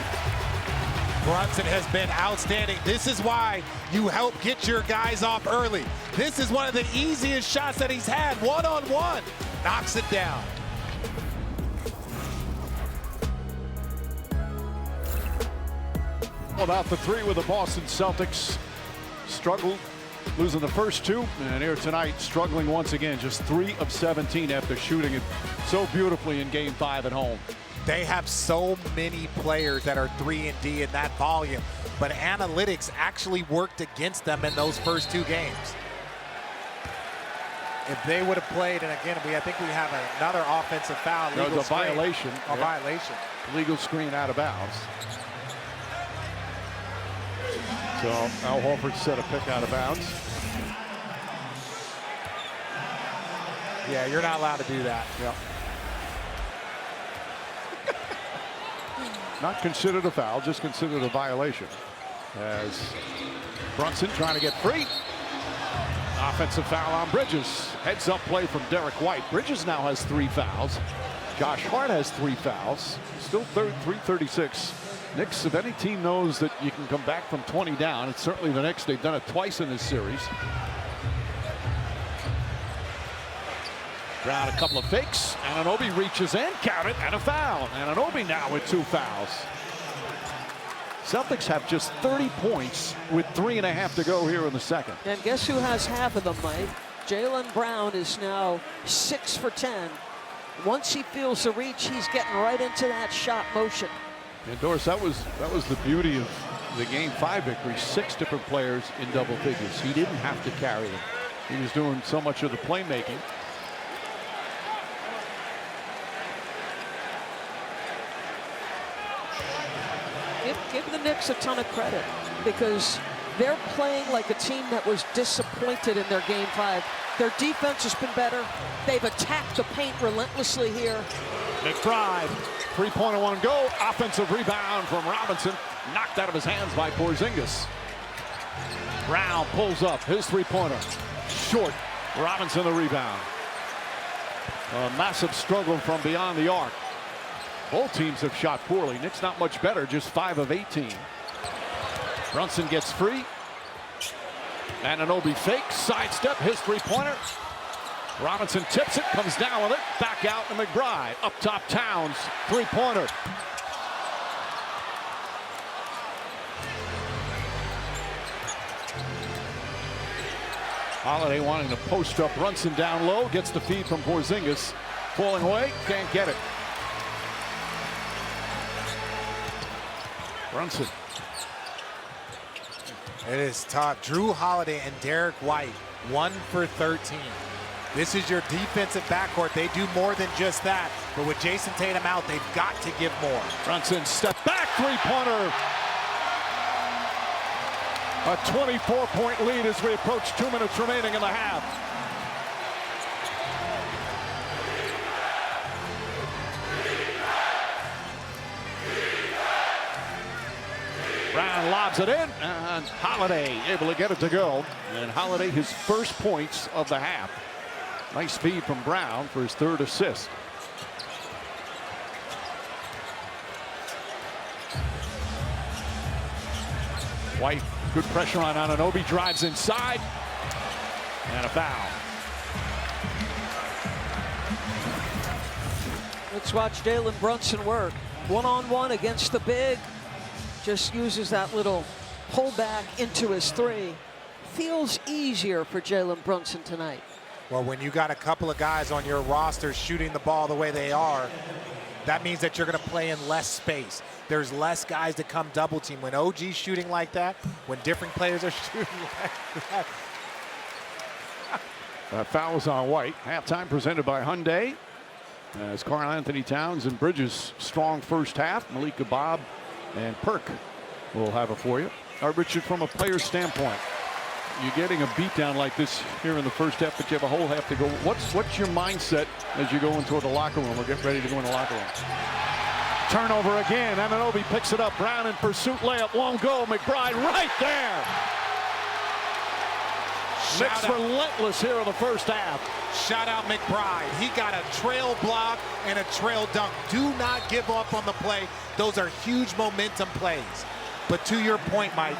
Brunson has been outstanding. This is why you help get your guys off early. This is one of the easiest shots that he's had. One-on-one. Knocks it down.
About the 3 with the Boston Celtics. Struggled, losing the first 2, and here tonight struggling once again. Just 3 of 17 after shooting it so beautifully in Game 5 at home.
They have so many players that are 3-and-D in that volume, but analytics actually worked against them in those first 2 games. If they would have played, and again, I think we have another offensive foul.
There's a violation.
A violation.
Legal screen out of bounds. So Al Horford set a pick out of bounds.
Yeah, you're not allowed to do that.
Yep. Not considered a foul, just considered a violation. As Brunson trying to get free. Offensive foul on Bridges. Heads up play from Derek White. Bridges now has 3 fouls. Josh Hart has 3 fouls. Still 3:36. Knicks, if any team knows that you can come back from 20 down, it's certainly the Knicks. They've done it twice in this series. Brown a couple of fakes. Anunoby reaches in, count it, and a foul. Anunoby now with 2 fouls. Celtics have just 30 points with 3.5 to go here in the second.
And guess who has half of them, Mike? Jalen Brown is now 6 for 10. Once he feels the reach, he's getting right into that shot motion.
And Doris, that was the beauty of the Game 5 victory. 6 different players in double figures. He didn't have to carry them. He was doing so much of the playmaking.
Give the Knicks a ton of credit because they're playing like a team that was disappointed in their game 5. Their defense has been better. They've attacked the paint relentlessly here.
McBride, three-pointer, one go. Offensive rebound from Robinson, knocked out of his hands by Porzingis. Brown pulls up his three-pointer, short. Robinson the rebound. A massive struggle from beyond the arc. Both teams have shot poorly. Knicks not much better, just 5 of 18. Brunson gets free. Anunoby fakes, sidestep, his three-pointer. Robinson tips it, comes down with it, back out to McBride. Up top, Towns, three-pointer. Holiday wanting to post up Brunson down low, gets the feed from Porzingis. Falling away, can't get it. Brunson.
It is tough. Drew Holiday and Derek White, 1 for 13. This is your defensive backcourt. They do more than just that. But with Jason Tatum out, they've got to give more.
Brunson step back three-pointer. A 24-point lead as we approach 2 minutes remaining in the half. Brown lobs it in, and Holiday able to get it to go. And Holiday, his first points of the half. Nice feed from Brown for his 3rd assist. White, good pressure on Anunoby, drives inside, and a foul.
Let's watch Jalen Brunson work. One-on-one against the big. Just uses that little pullback into his 3. Feels easier for Jalen Brunson tonight.
Well, when you got a couple of guys on your roster shooting the ball the way they are, that means that you're going to play in less space. There's less guys to come double team. When OG's shooting like that, when different players are shooting like that.
Fouls on White. Halftime presented by Hyundai. As Karl Anthony Towns and Bridges' strong first half. Malika Bob and Perk will have it for you. Richard, from a player's standpoint, you're getting a beatdown like this here in the first half, but you have a whole half to go. What's your mindset as you go into the locker room or get ready to go in the locker room? Turnover again. Anunoby picks it up. Brown in pursuit. Layup. Won't go. McBride right there. Knicks relentless here in the first half.
Shout out McBride. He got a trail block and a trail dunk. Do not give up on the play. Those are huge momentum plays. But to your point, Mike,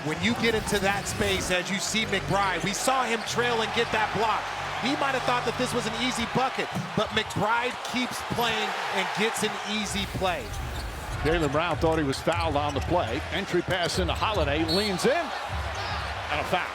when you get into that space, as you see McBride, we saw him trail and get that block. He might have thought that this was an easy bucket, but McBride keeps playing and gets an easy play.
Jaylen Brown thought he was fouled on the play. Entry pass into Holiday, leans in, and a foul.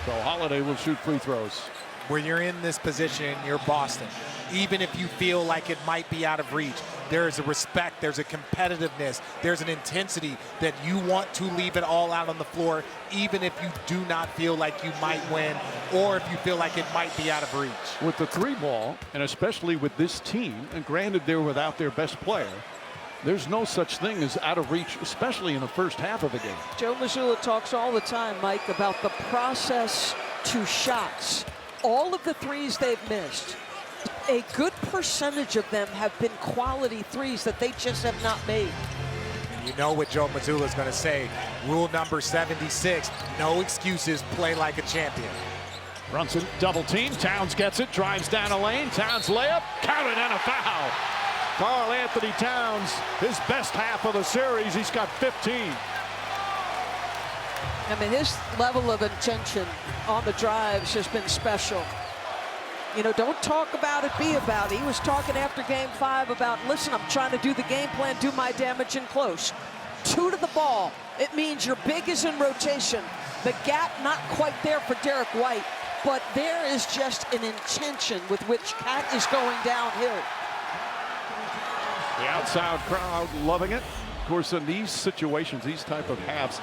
So Holiday will shoot free throws.
When you're in this position, you're Boston. Even if you feel like it might be out of reach, there is a respect, there's a competitiveness, there's an intensity that you want to leave it all out on the floor, even if you do not feel like you might win or if you feel like it might be out of reach.
With the 3-ball, and especially with this team, and granted they're without their best player, there's no such thing as out of reach, especially in the first half of the game.
Joe Mazzulla talks all the time, Mike, about the process to shots. All of the threes they've missed, a good percentage of them have been quality threes that they just have not made.
And you know what Joe Mazzulla is going to say. Rule number 76, no excuses, play like a champion.
Brunson double team. Towns gets it, drives down a lane. Towns layup, counted, and a foul. Karl Anthony Towns, his best half of the series. He's got 15.
I mean, his level of intention on the drives has been special. You know, don't talk about it, be about it. He was talking after game 5 about, listen, I'm trying to do the game plan, do my damage in close. 2 to the ball. It means your big is in rotation. The gap not quite there for Derek White, but there is just an intention with which Cat is going downhill.
The outside crowd loving it. Of course, in these situations, these type of halves,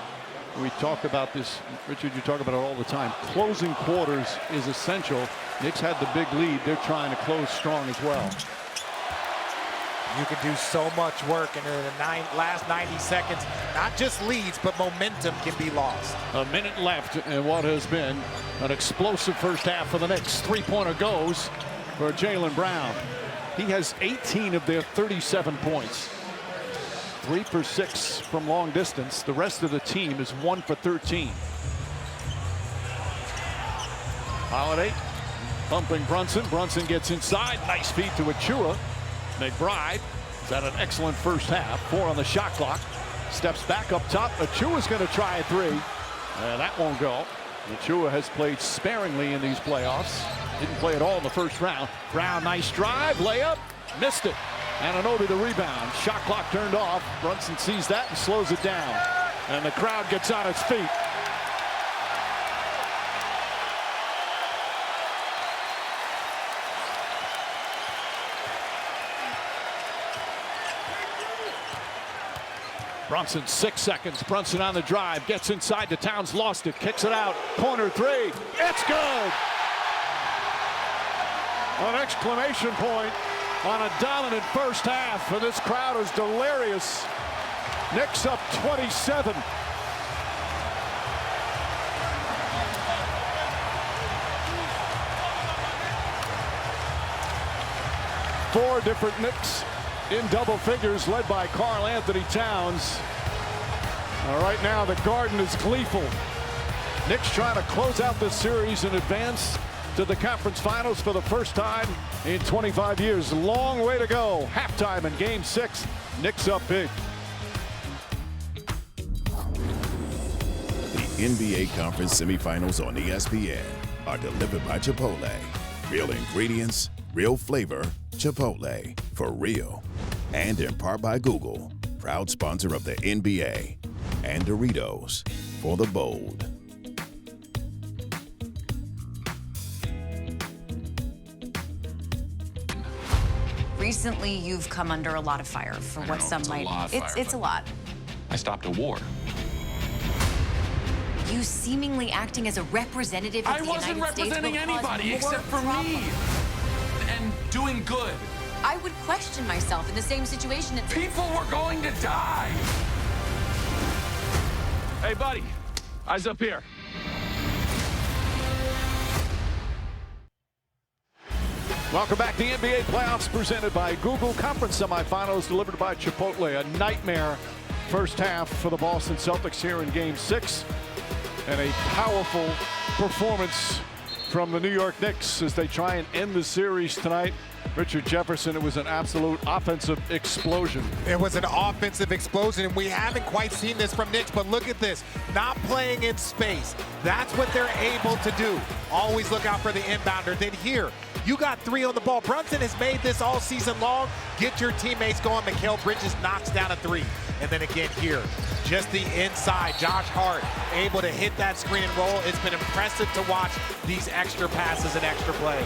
We talk about this, Richard, you talk about it all the time. Closing quarters is essential. Knicks had the big lead. They're trying to close strong as well.
You can do so much work in the last 90 seconds. Not just leads, but momentum can be lost.
A minute left in what has been an explosive first half for the Knicks. Three-pointer goes for Jaylen Brown. He has 18 of their 37 points. 3 for 6 from long distance. The rest of the team is 1 for 13. Holiday bumping Brunson. Brunson gets inside. Nice feed to Achua. McBride has had an excellent first half. 4 on the shot clock. Steps back up top. Achua's going to try a 3. That won't go. Achua has played sparingly in these playoffs. Didn't play at all in the first round. Brown, nice drive. Layup. Missed it. Anunoby the rebound. Shot clock turned off. Brunson sees that and slows it down. And the crowd gets on its feet. Brunson, 6 seconds. Brunson on the drive. Gets inside to Towns. Lost it. Kicks it out. Corner 3. It's good. An exclamation point on a dominant first half. And this crowd is delirious. Knicks up 27. Four different Knicks in double figures, led by Karl Anthony Towns. Right now, the Garden is gleeful. Knicks trying to close out this series and advance to the conference finals for the first time in 25 years. Long way to go. Halftime in Game 6. Knicks up big.
The NBA Conference semifinals on ESPN are delivered by Chipotle. Real ingredients, real flavor. Chipotle, for real. And in part by Google, proud sponsor of the NBA. And Doritos, for the bold.
Recently, you've come under a lot of fire for what some might. It's a lot.
I stopped a war.
You seemingly acting as a representative of the United States.
I wasn't representing anybody except for me. And doing good.
I would question myself in the same situation.
People were going to die. Hey, buddy, eyes up here.
Welcome back to the NBA playoffs presented by Google. Conference semifinals delivered by Chipotle. A nightmare first half for the Boston Celtics here in Game 6. And a powerful performance from the New York Knicks as they try and end the series tonight. Richard Jefferson, it was an absolute offensive explosion.
It was an offensive explosion, and we haven't quite seen this from Knicks, but look at this. Not playing in space. That's what they're able to do. Always look out for the inbounder. Then here, you got 3 on the ball. Brunson has made this all season long. Get your teammates going. Mikal Bridges knocks down a 3. And then again here, just the inside. Josh Hart able to hit that screen and roll. It's been impressive to watch these extra passes and extra plays.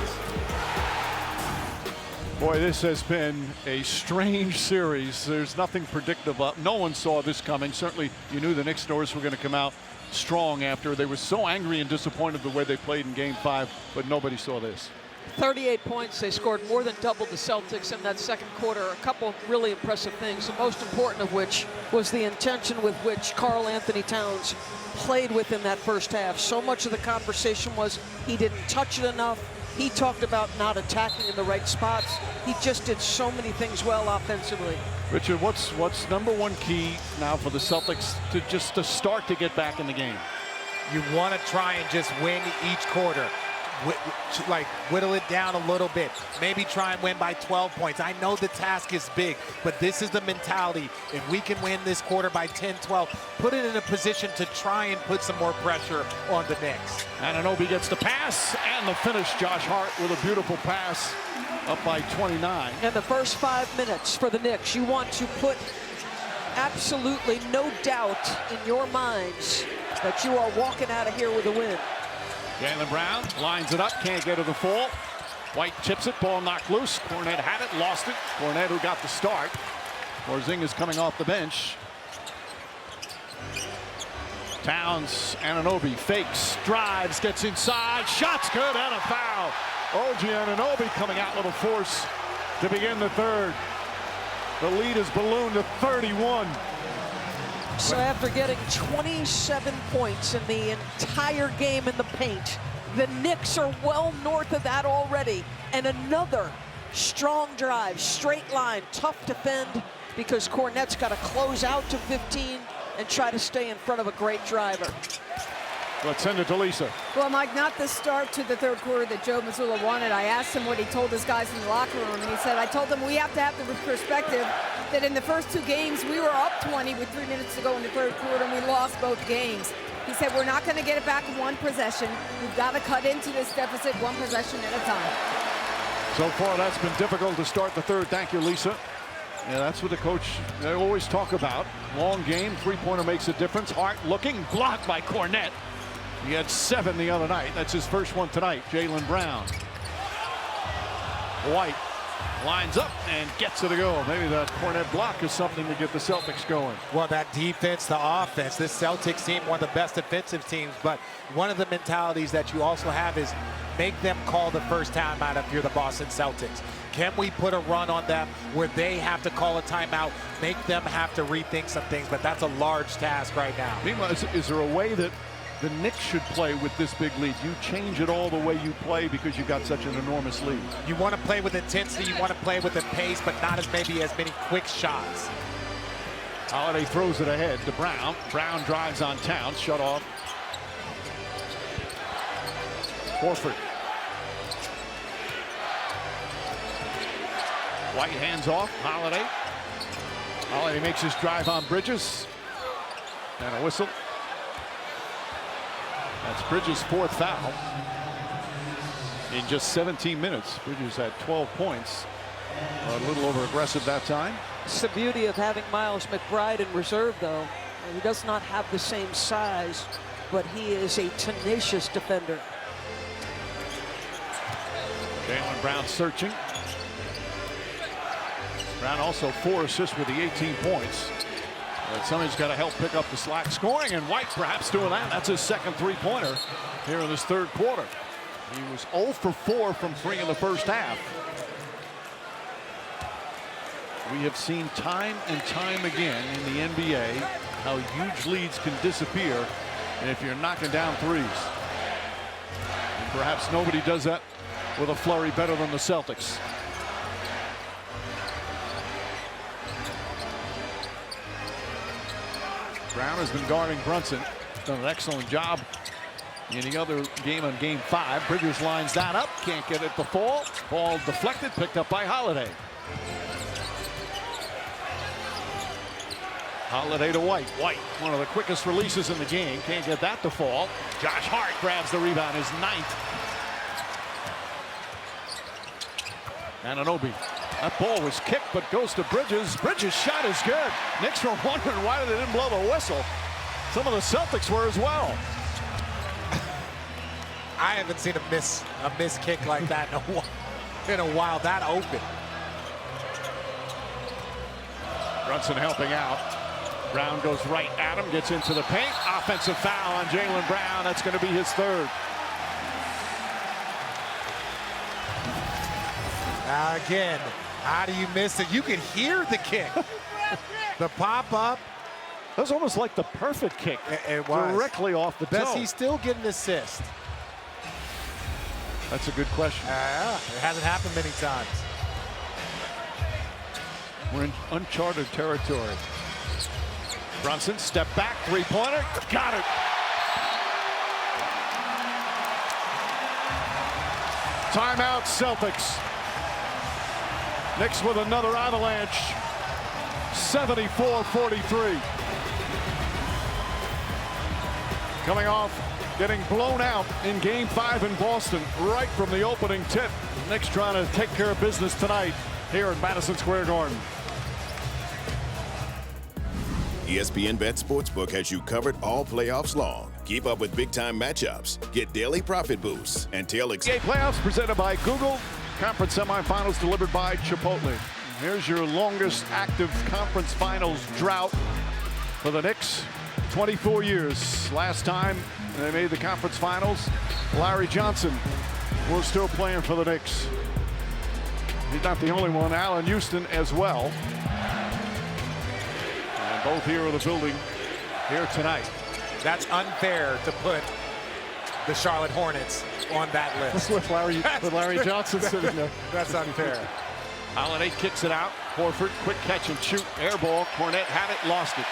Boy, this has been a strange series. There's nothing predictable. No one saw this coming. Certainly, you knew the Knicks stars were going to come out strong after. They were so angry and disappointed the way they played in Game 5, but nobody saw this.
38 points. They scored more than double the Celtics in that second quarter. A couple really impressive things, the most important of which was the intention with which Karl Anthony Towns played within that first half. So much of the conversation was he didn't touch it enough. He talked about not attacking in the right spots. He just did so many things well offensively.
Richard, what's number one key now for the Celtics to start to get back in the game?
You want to try and just win each quarter. Like whittle it down a little bit. Maybe try and win by 12 points. I know the task is big, but this is the mentality. If we can win this quarter by 10, 12, put it in a position to try and put some more pressure on the Knicks.
Anunoby gets the pass and the finish. Josh Hart with a beautiful pass, up by 29.
And the first 5 minutes for the Knicks, you want to put absolutely no doubt in your minds that you are walking out of here with a win.
Jaylen Brown lines it up, can't get to the full. White chips it, ball knocked loose. Cornet had it, lost it. Cornet who got the start. Porzingis coming off the bench. Towns, Anunoby fakes, drives, gets inside, shots good, and a foul. OG Anunoby coming out with a force to begin the third. The lead is ballooned to 31.
So after getting 27 points in the entire game in the paint, the Knicks are well north of that already. And another strong drive, straight line, tough defend because Cornette's got to close out to 15 and try to stay in front of a great driver.
Let's send it to Lisa.
Well, Mike, not the start to the third quarter that Joe Mazzulla wanted. I asked him what he told his guys in the locker room, and he said, I told them we have to have the perspective that in the first two games, we were up 20 with 3 minutes to go in the third quarter, and we lost both games. He said, we're not going to get it back in one possession. We've got to cut into this deficit one possession at a time.
So far, that's been difficult to start the third. Thank you, Lisa. Yeah, that's what the coach, they always talk about. Long game, three-pointer makes a difference. Hart looking, blocked by Cornette. He had 7 the other night. That's his first one tonight. Jaylen Brown. White lines up and gets it to go. Maybe that Cornette block is something to get the Celtics going.
Well, that defense, the offense, this Celtics team, one of the best defensive teams, but one of the mentalities that you also have is make them call the first timeout if you're the Boston Celtics. Can we put a run on them where they have to call a timeout, make them have to rethink some things, but that's a large task right now.
Meanwhile, is there a way that the Knicks should play with this big lead? You change it all the way you play because you've got such an enormous lead.
You want to play with intensity, you want to play with the pace, but not as maybe as many quick shots.
Holiday throws it ahead to Brown. Brown drives on Towns, shut off. Horford. White hands off, Holiday. Holiday makes his drive on Bridges. And a whistle. That's Bridges' 4th foul in just 17 minutes. Bridges had 12 points. A little over aggressive that time.
It's the beauty of having Miles McBride in reserve, though. He does not have the same size, but he is a tenacious defender.
Jaylen Brown searching. Brown also 4 assists with the 18 points. But somebody's got to help pick up the slack scoring, and White perhaps doing that. That's his second three-pointer here in this third quarter. He was 0 for 4 from 3 in the first half. We have seen time and time again in the NBA how huge leads can disappear if you're knocking down threes. And perhaps nobody does that with a flurry better than the Celtics. Brown has been guarding Brunson. Done an excellent job in the other game on game 5. Bridges lines that up. Can't get it to fall. Ball deflected. Picked up by Holiday. Holiday to White. White, one of the quickest releases in the game. Can't get that to fall. Josh Hart grabs the rebound. His 9th. Anunoby. That ball was kicked, but goes to Bridges. Bridges' shot is good. Knicks were wondering why they didn't blow the whistle. Some of the Celtics were as well.
I haven't seen a miss kick like that in a while. That open.
Brunson helping out. Brown goes right at him, gets into the paint. Offensive foul on Jaylen Brown. That's going to be his 3rd.
Again, how do you miss it? You can hear the kick. The pop-up.
That was almost like the perfect kick.
It was.
Directly off the toe.
Does he still get an assist?
That's a good question.
It hasn't happened many times.
We're in uncharted territory. Brunson, step back, three-pointer. Got it. Timeout, Celtics. Knicks with another avalanche. 74-43. Coming off getting blown out in game 5 in Boston right from the opening tip. Knicks trying to take care of business tonight here at Madison Square Garden.
ESPN Bet Sportsbook has you covered all playoffs long. Keep up with big-time matchups, get daily profit boosts, and
NBA playoffs presented by Google. Conference semifinals delivered by Chipotle. Here's your longest active conference finals drought for the Knicks. 24 years. Last time they made the conference finals, Larry Johnson was still playing for the Knicks. He's not the only one. Allen Houston as well. And both here in the building here tonight.
That's unfair to put the Charlotte Hornets on that list.
With Larry Johnson sitting there.
That's unfair.
Holiday kicks it out. Horford, quick catch and shoot. Air ball. Cornette had it, lost it.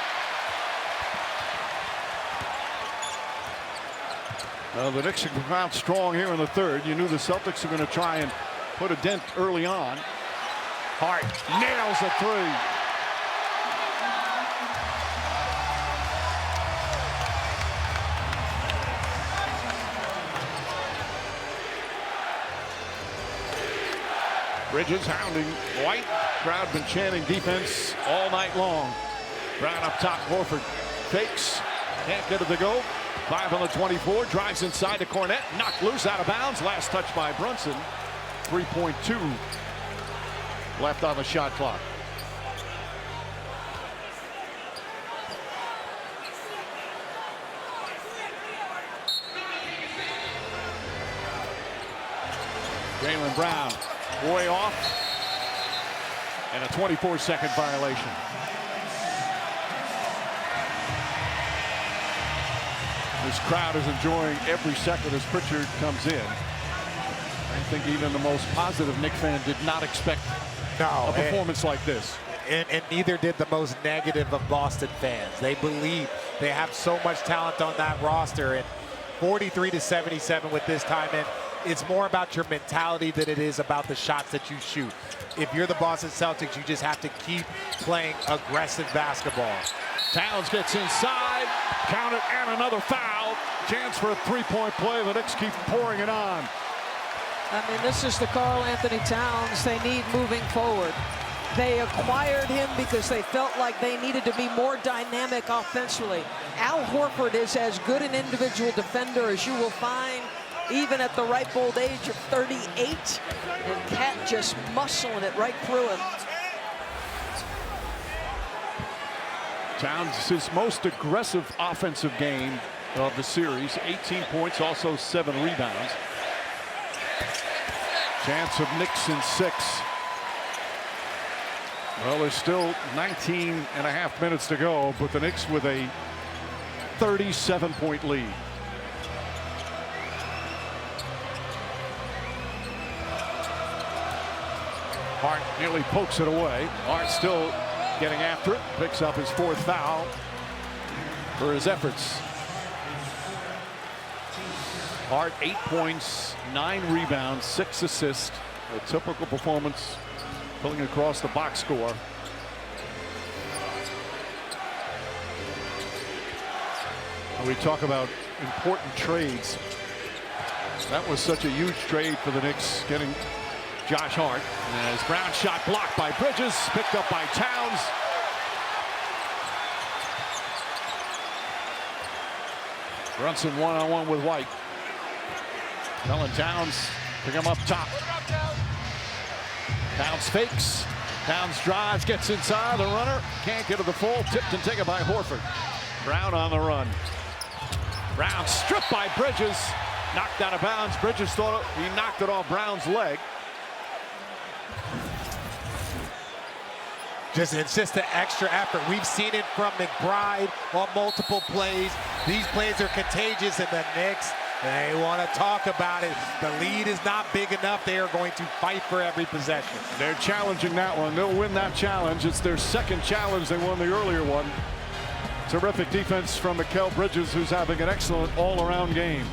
The Knicks have come out strong here in the third. You knew the Celtics were going to try and put a dent early on. Hart nails a three. Bridges hounding White. Crowd been chanting defense all night long. Brown up top. Horford fakes. Can't get it to go. 5 on the 24. Drives inside to Cornette. Knocked loose out of bounds. Last touch by Brunson. 3.2 left on the shot clock. Jaylen Brown way off, and a 24-second violation. This crowd is enjoying every second as Pritchard comes in. I think even the most positive Knicks fan did not expect a performance like this.
And neither did the most negative of Boston fans. They believe they have so much talent on that roster. And 43-77 with this time in. It's more about your mentality than it is about the shots that you shoot. If you're the Boston Celtics, you just have to keep playing aggressive basketball.
Towns gets inside, count it, and another foul. Chance for a three-point play. The Knicks keep pouring it on.
I mean, this is the Karl Anthony Towns they need moving forward. They acquired him because they felt like they needed to be more dynamic offensively. Al Horford is as good an individual defender as you will find, even at the ripe old age of 38. And Cat just muscling it right through him.
Towns, his most aggressive offensive game of the series. 18 points, also 7 rebounds. Chance of Knicks in 6. Well, there's still 19.5 minutes to go, but the Knicks with a 37-point lead. Hart nearly pokes it away. Hart still getting after it. Picks up his 4th foul for his efforts. Hart 8 points, 9 rebounds, 6 assists. A typical performance pulling across the box score. And we talk about important trades. That was such a huge trade for the Knicks, getting Josh Hart. As Brown shot blocked by Bridges, picked up by Towns. Brunson one-on-one with White. Telling Towns to come up top. Towns fakes. Towns drives, gets inside. The runner can't get to the full. Tipped and taken by Horford. Brown on the run. Brown stripped by Bridges. Knocked out of bounds. Bridges thought he knocked it off Brown's leg.
It's just an extra effort. We've seen it from McBride on multiple plays. These plays are contagious, and the Knicks, they want to talk about it. The lead is not big enough. They are going to fight for every possession.
They're challenging that one. They'll win that challenge. It's their second challenge. They won the earlier one. Terrific defense from Mikal Bridges, who's having an excellent all-around game.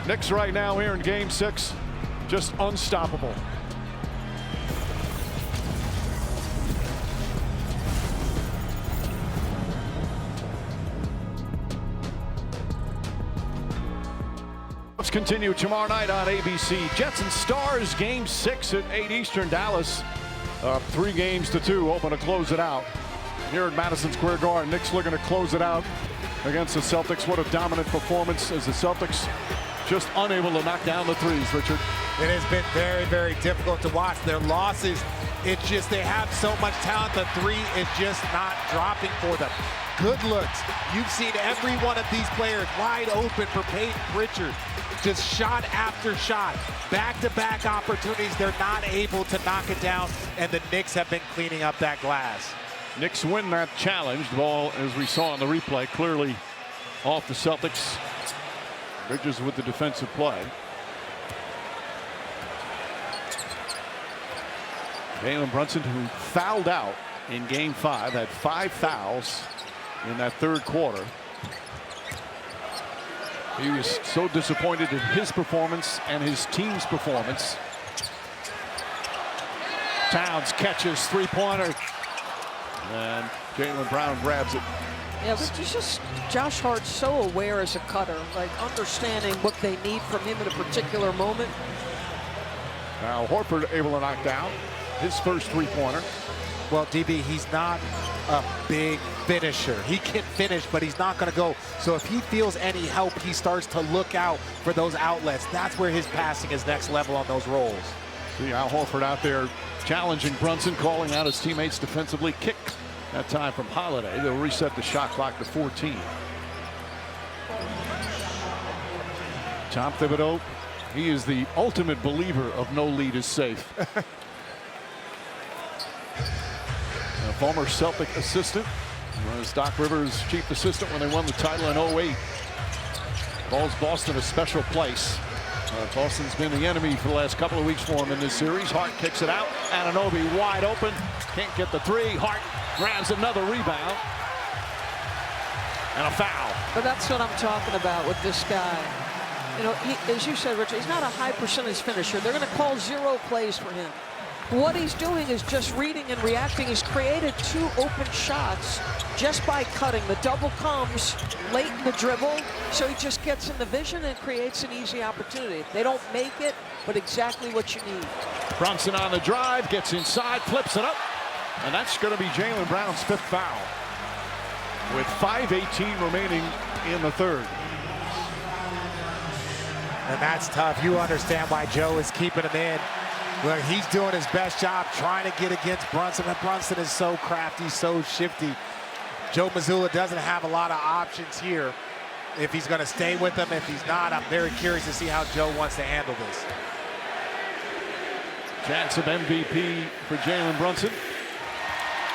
Knicks right now here in Game 6, just unstoppable. Let's continue tomorrow night on ABC. Jets and Stars, Game 6 at 8 Eastern. Dallas up 3-2, hoping to close it out. Here at Madison Square Garden, Knicks looking to close it out against the Celtics. What a dominant performance as the Celtics just unable to knock down the threes, Richard.
It has been very, very difficult to watch. Their losses It's just they have so much talent. The three is just not dropping for them. Good looks. You've seen every one of these players wide open for Peyton Pritchard. Just shot after shot. Back-to-back opportunities. They're not able to knock it down, and the Knicks have been cleaning up that glass.
Knicks win that challenge. The ball, as we saw in the replay, clearly off the Celtics. Bridges with the defensive play. Jalen Brunson, who fouled out in Game 5, had 5 fouls in that third quarter. He was so disappointed in his performance and his team's performance. Towns catches three-pointer, and Jaylen Brown grabs it.
Yeah, but it's just Josh Hart's so aware as a cutter, like understanding what they need from him at a particular moment.
Now Horford able to knock down his first three-pointer.
Well, DB, he's not a big finisher. He can finish, but he's not going to go. So if he feels any help, he starts to look out for those outlets. That's where his passing is next level on those rolls.
See Al Horford out there challenging Brunson, calling out his teammates defensively. Kick that time from Holiday. They'll reset the shot clock to 14. Tom Thibodeau, he is the ultimate believer of no lead is safe. A former Celtic assistant, was Doc Rivers' chief assistant when they won the title in 08. Calls Boston a special place. Boston's been the enemy for the last couple of weeks for him in this series. Hart kicks it out. Anunoby wide open. Can't get the three. Hart grabs another rebound. And a foul.
But that's what I'm talking about with this guy. You know, as you said, Richard, he's not a high percentage finisher. They're going to call 0 plays for him. What he's doing is just reading and reacting. He's created 2 open shots just by cutting. The double comes late in the dribble, so he just gets in the vision and creates an easy opportunity. They don't make it, but exactly what you need.
Brunson on the drive, gets inside, flips it up, and that's going to be Jaylen Brown's 5th foul with 5:18 remaining in the third.
And that's tough. You understand why Joe is keeping him in. Look, he's doing his best job trying to get against Brunson, and Brunson is so crafty, so shifty. Joe Mazzulla doesn't have a lot of options here. If he's going to stay with him, if he's not, I'm very curious to see how Joe wants to handle this.
Chance of MVP for Jalen Brunson.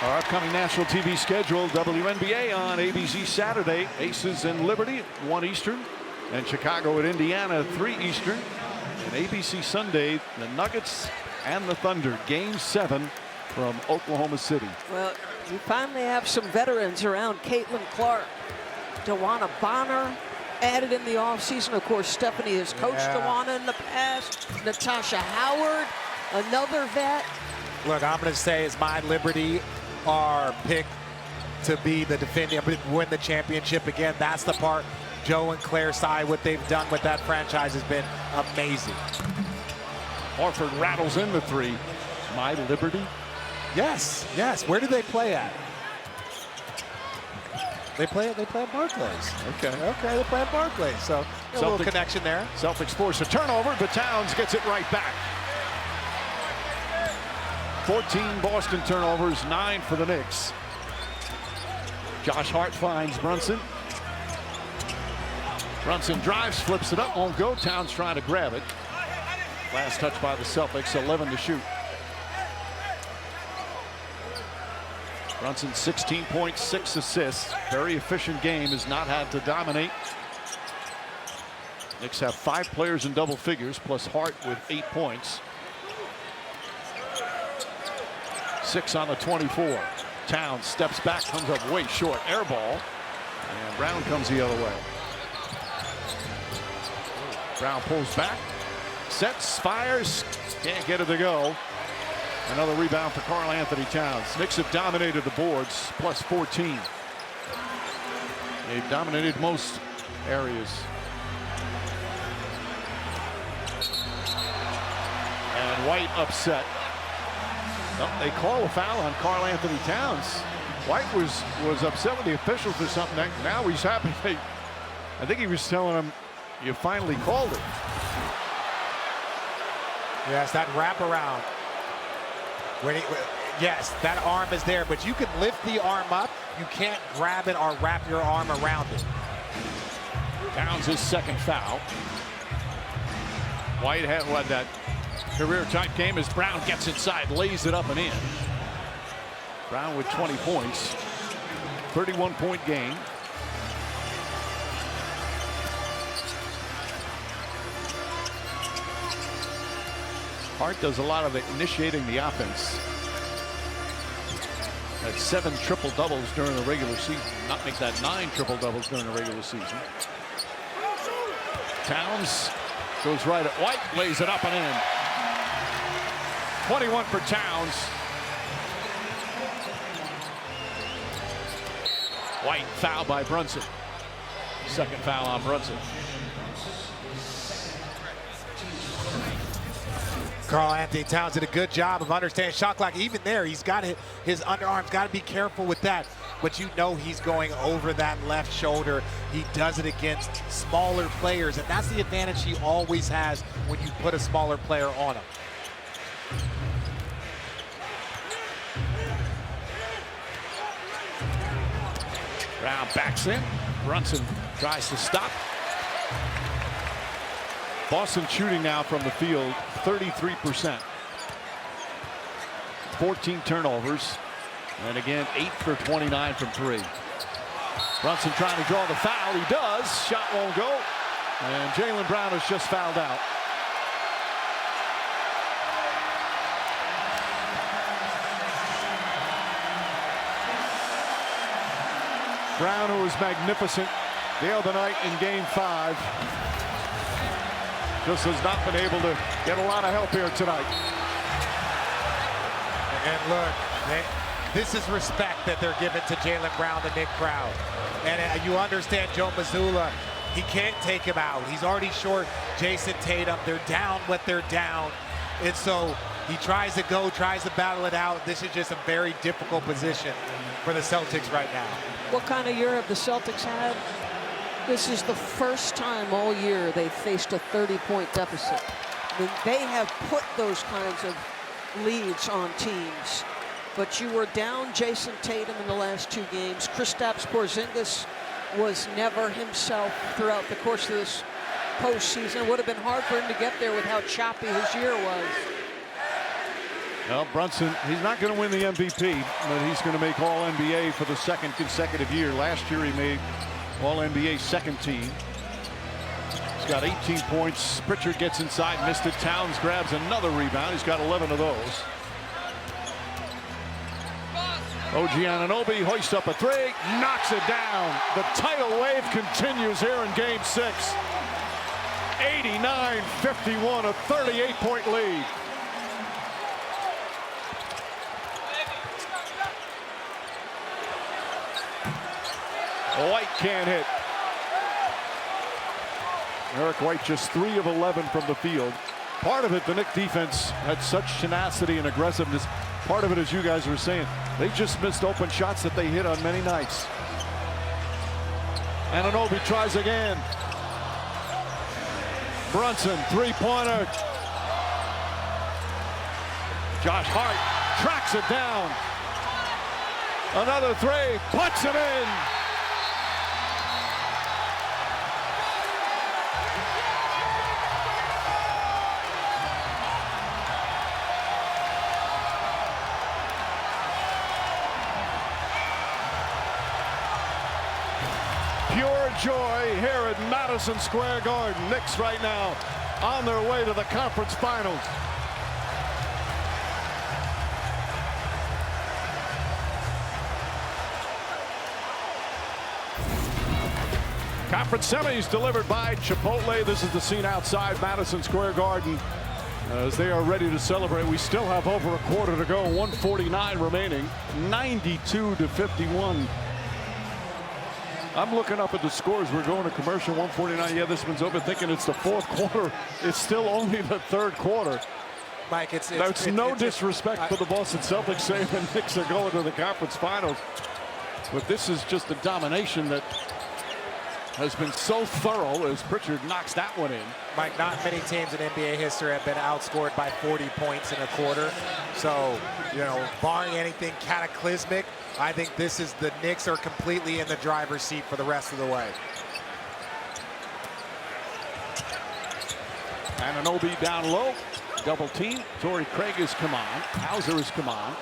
Our upcoming national TV schedule, WNBA on ABC Saturday, Aces and Liberty at 1 Eastern, and Chicago at Indiana 3 Eastern. And ABC Sunday, the Nuggets and the Thunder, Game 7 from Oklahoma City.
Well, you finally have some veterans around. Caitlin Clark, DeWanna Bonner, added in the offseason. Of course, Stephanie has coached DeWanna in the past. Natasha Howard, another vet.
Look, I'm going to say is my Liberty are picked to be the defending, win the championship again. That's the part. Joe and Claire side, what they've done with that franchise has been amazing.
Horford rattles in the 3. My Liberty?
Yes, yes. Where do they play at? They play at Barclays.
Okay.
Okay, they play at Barclays. So a little connection there.
Celtics force a turnover, but Towns gets it right back. 14 Boston turnovers, 9 for the Knicks. Josh Hart finds Brunson. Brunson drives, flips it up, won't go. Towns trying to grab it. Last touch by the Celtics, 11 to shoot. Brunson 16.6 assists. Very efficient game, has not had to dominate. Knicks have 5 players in double figures, plus Hart with 8 points. 6 on the 24. Towns steps back, comes up way short. Air ball. And Brown comes the other way. Brown pulls back, sets, fires, can't get it to go. Another rebound for Karl Anthony Towns. Knicks have dominated the boards, plus 14. They've dominated most areas. And White upset. Well, they call a foul on Karl Anthony Towns. White was upset with the officials or something. Now he's happy. I think he was telling him, you finally called it.
Yes, that wraparound. Yes, that arm is there, but you can lift the arm up. You can't grab it or wrap your arm around it.
Towns' second foul. White had that career-type game as Brown gets inside, lays it up and in. Brown with 20 points, 31-point game. Hart does a lot of initiating the offense. Had 7 triple-doubles during the regular season. Not make that 9 triple-doubles during the regular season. Towns goes right at White, lays it up and in. 21 for Towns. White foul by Brunson. Second foul on Brunson.
Karl-Anthony Towns did a good job of understanding shot clock. Even there, he's got his underarms. Got to be careful with that. But you know he's going over that left shoulder. He does it against smaller players, and that's the advantage he always has when you put a smaller player on him.
Brown backs in. Brunson tries to stop. Boston shooting now from the field 33%. 14 turnovers. And again, 8 for 29 from 3. Brunson trying to draw the foul. He does. Shot won't go. And Jaylen Brown is just fouled out. Brown, who was magnificent the other night in Game 5, just has not been able to get a lot of help here tonight.
And look, this is respect that they're giving to Jaylen Brown, the Knicks crowd. And you understand Joe Mazzulla, he can't take him out. He's already short Jason Tatum. They're down what they're down. And so he tries to battle it out. This is just a very difficult position for the Celtics right now.
What kind of year have the Celtics had? This is the first time all year they've faced a 30-point deficit. I mean, they have put those kinds of leads on teams. But you were down Jason Tatum in the last 2 games. Kristaps Porzingis was never himself throughout the course of this postseason. It would have been hard for him to get there with how choppy his year was.
Well, Brunson, he's not going to win the MVP, but he's going to make All-NBA for the 2nd consecutive year. Last year he made All-NBA 2nd team. He's got 18 points. Pritchard gets inside, missed it. Towns grabs another rebound. He's got 11 of those. OG Anunoby hoists up a 3, knocks it down. The tidal wave continues here in Game 6. 89-51, a 38-point lead. White can't hit. Eric White just 3 of 11 from the field. Part of it, the Knicks defense had such tenacity and aggressiveness. Part of it, as you guys were saying, they just missed open shots that they hit on many nights. Anunoby tries again. Brunson, 3-pointer. Josh Hart tracks it down. Another 3, puts it in. Pure joy here at Madison Square Garden. Knicks right now on their way to the conference finals. Conference semis delivered by Chipotle. This is the scene outside Madison Square Garden as they are ready to celebrate. We still have over a quarter to go. 1:49 remaining. 92-51. I'm looking up at the scores. We're going to commercial. 1:49. Yeah, this one's over. Thinking it's the 4th quarter. It's still only the 3rd quarter.
Mike, it's
no disrespect for the Boston Celtics saying the Knicks are going to the conference finals. But this is just a domination that has been so thorough as Pritchard knocks that one in.
Mike, not many teams in NBA history have been outscored by 40 points in a quarter. So, you know, barring anything cataclysmic, I think this is the Knicks are completely in the driver's seat for the rest of the way.
Anunoby down low. Double team. Torrey Craig has come on. Hauser has come on.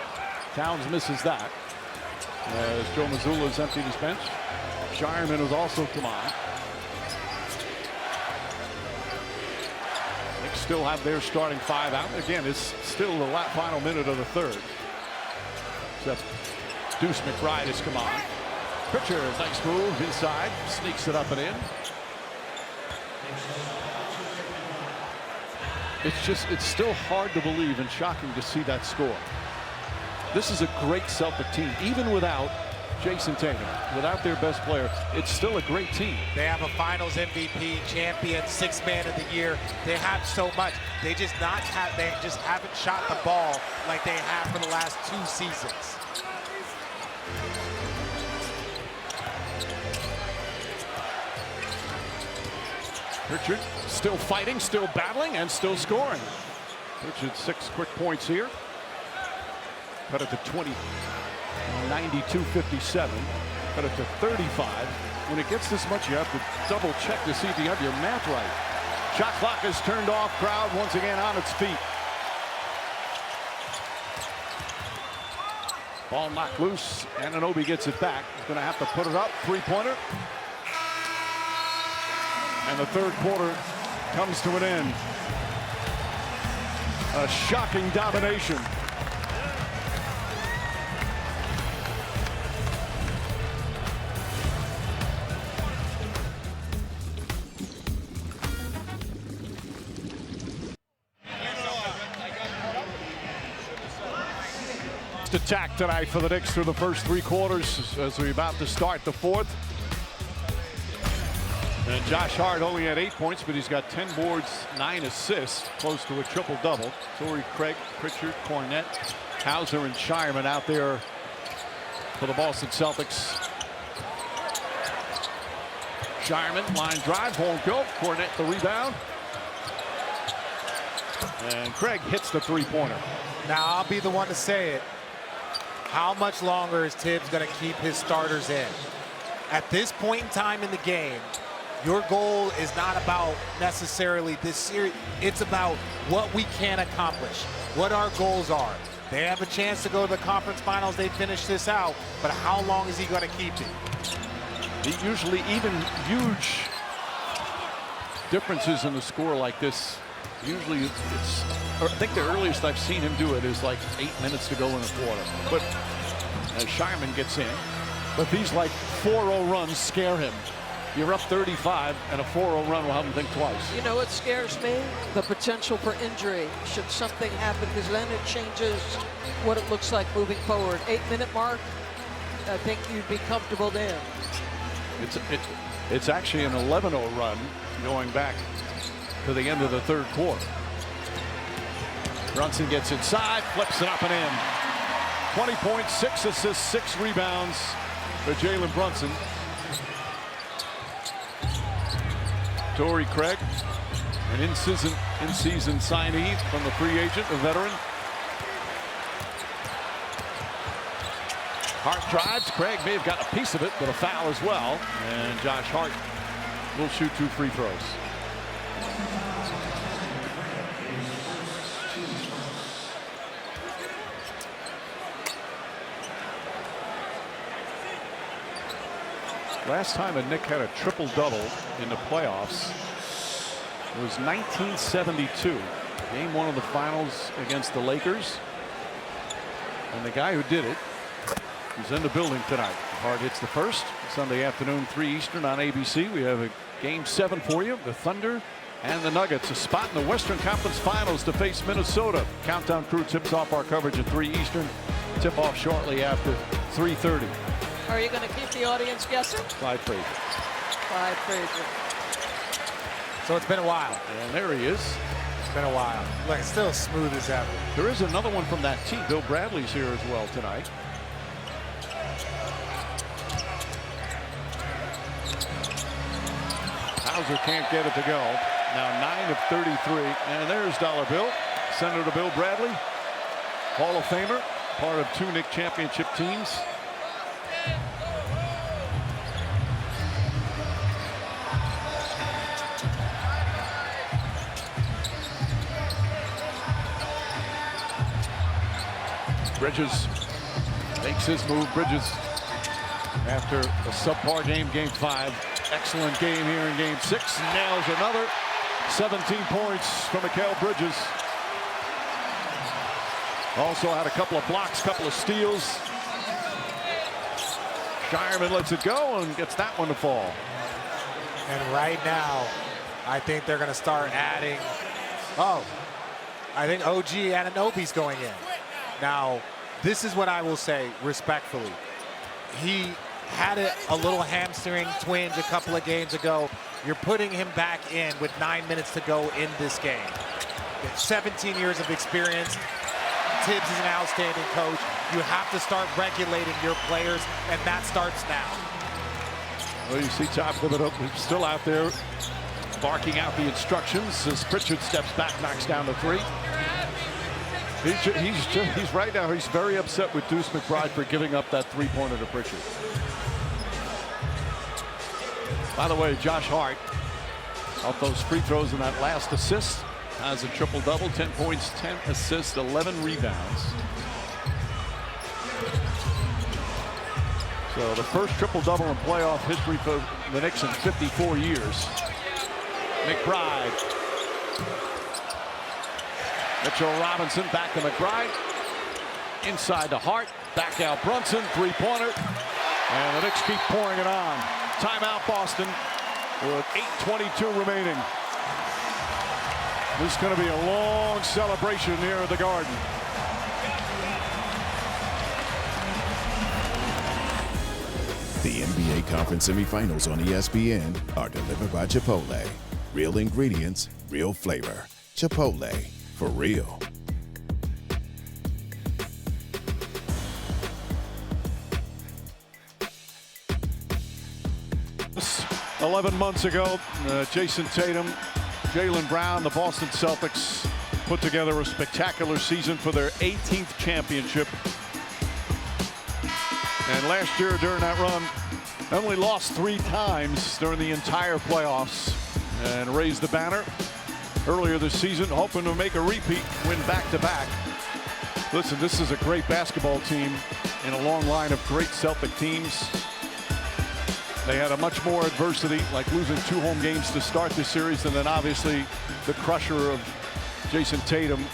Towns misses that. As Joe Mazzulla has emptied his bench. Shireman has also come on. Knicks still have their starting 5 out. Again, it's still the final minute of the third. Except Deuce McBride has come on. Pritchard, nice move inside. Sneaks it up and in. It's still hard to believe and shocking to see that score. This is a great Celtic team, even without Jason Tatum, without their best player. It's still a great team.
They have a Finals MVP, champion, 6th man of the year. They have so much. They just haven't shot the ball like they have for the last 2 seasons.
Pritchard still fighting, still battling, and still scoring. Pritchard 6 quick points here. Cut it to 20. 92-57. Cut it to 35. When it gets this much, you have to double check to see if you have your math right. Shot clock is turned off. Crowd once again on its feet. Ball knocked loose. Anunoby gets it back. He's going to have to put it up. 3-pointer. And the third quarter comes to an end. A shocking domination. Attack tonight for the Knicks through the first 3 quarters as we're about to start the 4th. And Josh Hart only had 8 points, but he's got 10 boards, 9 assists, close to a triple-double. Torrey Craig, Pritchard, Cornette, Hauser, and Shireman out there for the Boston Celtics. Shireman, line drive, won't go. Cornette the rebound. And Craig hits the 3-pointer.
Now, I'll be the one to say it. How much longer is Tibbs going to keep his starters in? At this point in time in the game, your goal is not about necessarily this series. It's about what we can accomplish, what our goals are. They have a chance to go to the conference finals. They finish this out, but how long is he going to keep it?
Usually even huge differences in the score like this, usually it's, I think the earliest I've seen him do it is like 8 minutes to go in the quarter. But as Shireman gets in, but these like 4-0 runs scare him. You're up 35, and a 4-0 run will have him think twice.
You know what scares me? The potential for injury should something happen, because then it changes what it looks like moving forward. 8-minute mark, I think you'd be comfortable there.
It's actually an 11-0 run going back to the end of the third quarter. Brunson gets inside, flips it up and in. 20 points, 6 assists, 6 rebounds for Jalen Brunson. Torrey Craig, an in-season signee from the free agent, a veteran. Hart drives. Craig may have gotten a piece of it, but a foul as well. And Josh Hart will shoot 2 free throws. Last time a Knick had a triple-double in the playoffs was 1972. Game 1 of the finals against the Lakers. And the guy who did it is in the building tonight. Hart hits the first. Sunday afternoon, 3 Eastern on ABC. We have a Game 7 for you. The Thunder and the Nuggets. A spot in the Western Conference Finals to face Minnesota. Countdown crew tips off our coverage at 3 Eastern. Tip off shortly after 3:30.
Are you going to keep the audience guessing?
Clyde Frazier.
Clyde Frazier.
So it's been a while.
And there he is.
It's been a while. Look, it's still as smooth as ever.
There is another one from that team. Bill Bradley's here as well tonight. Hauser can't get it to go. Now 9 of 33. And there's Dollar Bill. Senator Bill Bradley, Hall of Famer, part of 2 Knicks championship teams. Bridges makes his move. Bridges, after a subpar game, game 5. Excellent game here in game 6. Nails another. 17 points from Mikal Bridges. Also had a couple of blocks, couple of steals. Shireman lets it go and gets that one to fall.
And right now, I think they're going to start adding. Oh, I think OG Anunoby's going in. Now, this is what I will say respectfully. He had a little hamstring twinge a couple of games ago. You're putting him back in with 9 minutes to go in this game. 17 years of experience. Tibbs is an outstanding coach. You have to start regulating your players, and that starts now.
Well, you see Top Thibodeau still out there barking out the instructions as Pritchard steps back, knocks down the 3. He's right now, he's very upset with Deuce McBride for giving up that 3-pointer to Pritchard. By the way, Josh Hart, off those free throws and that last assist, has a triple-double, 10 points, 10 assists, 11 rebounds. So the first triple-double in playoff history for the Knicks in 54 years. McBride. Mitchell Robinson back to McBride. Inside to Hart. Back out Brunson. 3-pointer. And the Knicks keep pouring it on. Timeout Boston with 8:22 remaining. This is going to be a long celebration here at the Garden.
The NBA Conference semifinals on ESPN are delivered by Chipotle. Real ingredients, real flavor. Chipotle, for real.
This 11 months ago, Jason Tatum, Jaylen Brown, the Boston Celtics put together a spectacular season for their 18th championship. And last year during that run, only lost 3 times during the entire playoffs and raised the banner. Earlier this season, hoping to make a repeat, win back-to-back. Listen, this is a great basketball team in a long line of great Celtic teams. They had a much more adversity, like losing 2 home games to start the series, and then obviously the crusher of Jason Tatum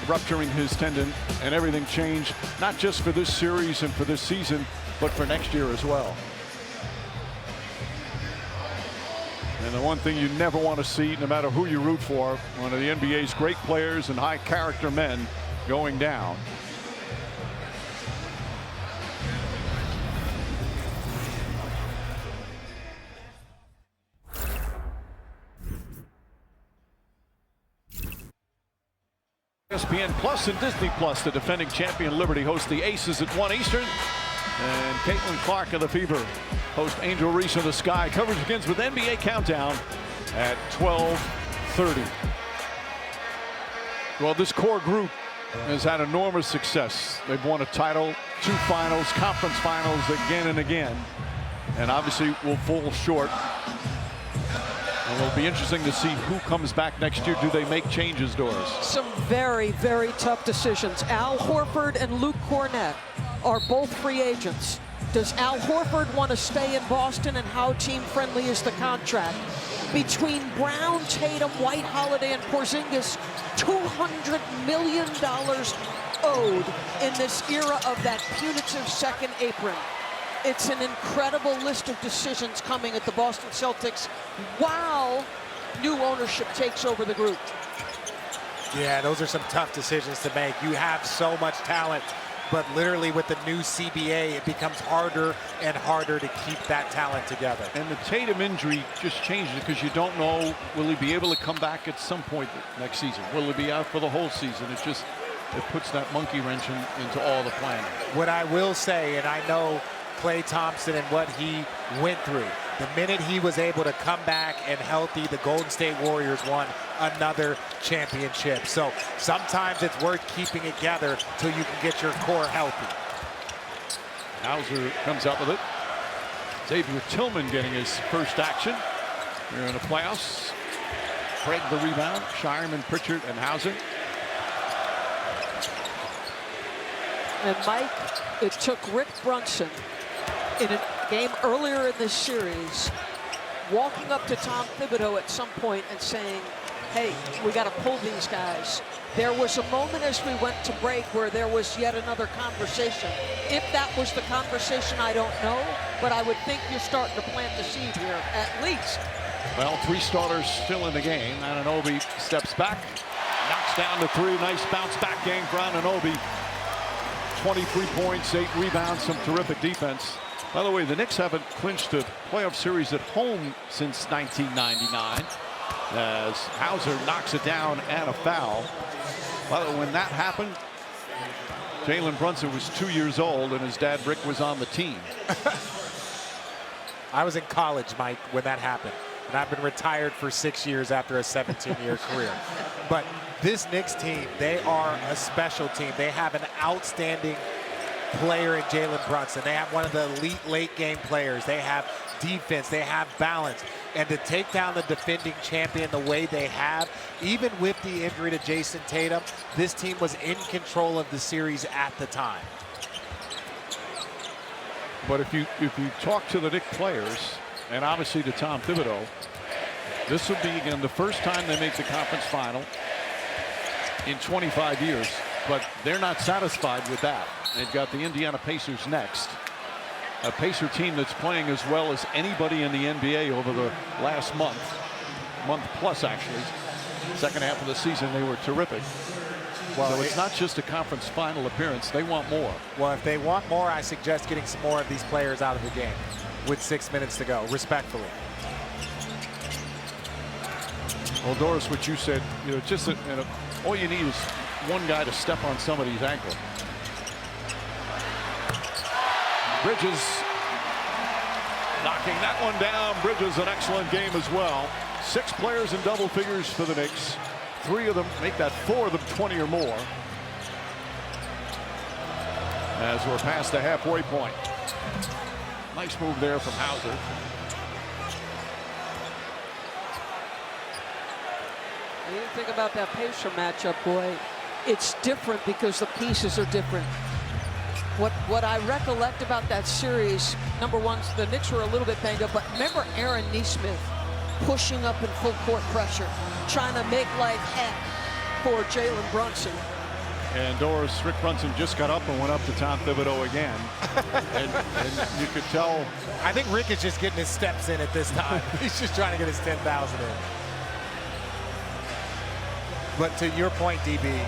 rupturing his tendon, and everything changed, not just for this series and for this season, but for next year as well. And the one thing you never want to see, no matter who you root for, one of the NBA's great players and high character men going down. ESPN Plus and Disney Plus, the defending champion Liberty hosts the Aces at 1 Eastern. And Caitlin Clark of the Fever host Angel Reese of the Sky. Coverage begins with NBA Countdown at 12:30. Well, this core group has had enormous success. They've won a title, 2 finals, conference finals again and again. And obviously will fall short. And it'll be interesting to see who comes back next year. Do they make changes, Doris?
Some very, very tough decisions. Al Horford and Luke Cornett are both free agents. Does Al Horford want to stay in Boston, and how team-friendly is the contract? Between Brown, Tatum, White, Holiday, and Porzingis, $200 million owed in this era of that punitive second apron. It's an incredible list of decisions coming at the Boston Celtics while new ownership takes over the group.
Yeah, those are some tough decisions to make. You have so much talent, but literally with the new CBA, it becomes harder and harder to keep that talent together.
And the Tatum injury just changes it because you don't know, will he be able to come back at some point next season? Will he be out for the whole season? It puts that monkey wrench into all the planning.
What I will say, and I know Klay Thompson and what he went through, The minute he was able to come back and healthy, the Golden State Warriors won another championship. So sometimes it's worth keeping it together till you can get your core healthy.
Hauser comes up with it. Xavier Tillman getting his first action here in the playoffs. Craig the rebound. Shireman, Pritchard, and Hauser.
And Mike, it took Rick Brunson in a game earlier in this series walking up to Tom Thibodeau at some point and saying, hey, we got to pull these guys. There was a moment as we went to break where there was yet another conversation. If that was the conversation, I don't know, but I would think you're starting to plant the seed here, at least.
Well, 3 starters still in the game. Anunoby steps back, knocks down the 3. Nice bounce back game for Anunoby. 23 points, 8 rebounds, some terrific defense. By the way, the Knicks haven't clinched a playoff series at home since 1999, as Hauser knocks it down and a foul. By the way, when that happened, Jalen Brunson was 2 years old and his dad Rick was on the team.
I was in college, Mike, when that happened. And I've been retired for 6 years after a 17-year career. But this Knicks team, they are a special team. They have an outstanding player in Jalen Brunson. They have one of the elite late game players. They have defense. They have balance. And to take down the defending champion the way they have, even with the injury to Jason Tatum, this team was in control of the series at the time.
But if you talk to the Knicks players, and obviously to Tom Thibodeau, this will be, again, the first time they make the conference final in 25 years. But they're not satisfied with that. They've got the Indiana Pacers next. A Pacer team that's playing as well as anybody in the NBA over the last month plus, actually. Second half of the season, they were terrific. Well, so it's not just a conference final appearance. They want more.
Well, if they want more, I suggest getting some more of these players out of the game with 6 minutes to go, respectfully.
Well, Doris, what you said, just that, all you need is one guy to step on somebody's ankle. Bridges knocking that one down. Bridges, an excellent game as well. 6 players in double figures for the Knicks. 3 of them make that 4 of them 20 or more. As we're past the halfway point. Nice move there from Hauser.
You think about that Pacer matchup, boy. It's different because the pieces are different. What I recollect about that series, number one, the Knicks were a little bit banged up, but remember Aaron Nesmith pushing up in full court pressure, trying to make life heck for Jalen Brunson.
And Doris, Rick Brunson just got up and went up to Tom Thibodeau again. and you could tell.
I think Rick is just getting his steps in at this time. He's just trying to get his 10,000 in. But to your point, DB,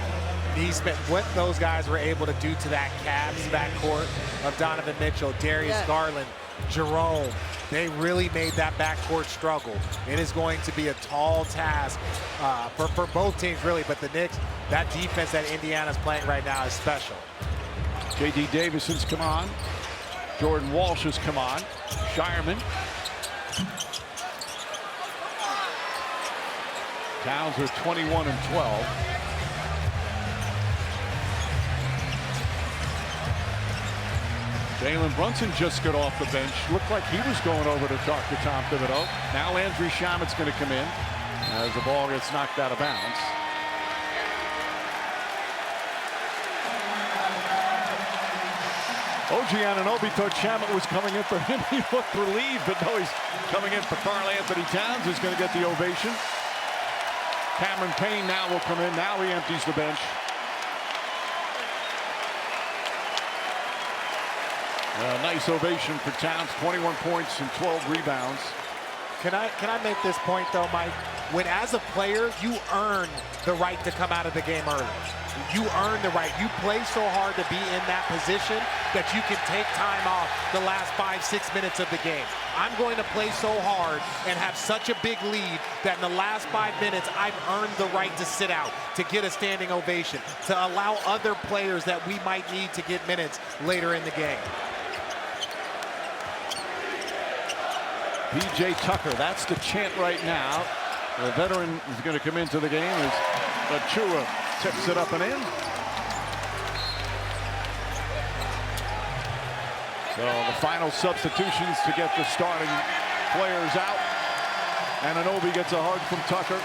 Nesmith, what those guys were able to do to that Cavs backcourt of Donovan Mitchell, Darius Garland, Jerome, they really made that backcourt struggle. It is going to be a tall task for both teams, really, but the Knicks, that defense that Indiana's playing right now is special.
J.D. Davison's come on. Jordan Walsh has come on. Shireman. Towns are 21 and 12. Jalen Brunson just got off the bench. Looked like he was going over to talk to Tom Thibodeau. Now Landry Shamet's going to come in as the ball gets knocked out of bounds. OG Anunoby thought Shamet was coming in for him. He looked relieved, but no, he's coming in for Karl Anthony Towns, who's going to get the ovation. Cameron Payne now will come in. Now he empties the bench. Nice ovation for Towns. 21 points and 12 rebounds.
Can I make this point though, Mike? When as a player, you earn the right to come out of the game early. You earn the right. You play so hard to be in that position that you can take time off the last 5-6 minutes of the game. I'm going to play so hard and have such a big lead that in the last 5 minutes, I've earned the right to sit out, to get a standing ovation, to allow other players that we might need to get minutes later in the game.
P.J. Tucker, that's the chant right now. The veteran is going to come into the game as Achua tips it up and in. So the final substitutions to get the starting players out. Anunoby gets a hug from Tucker.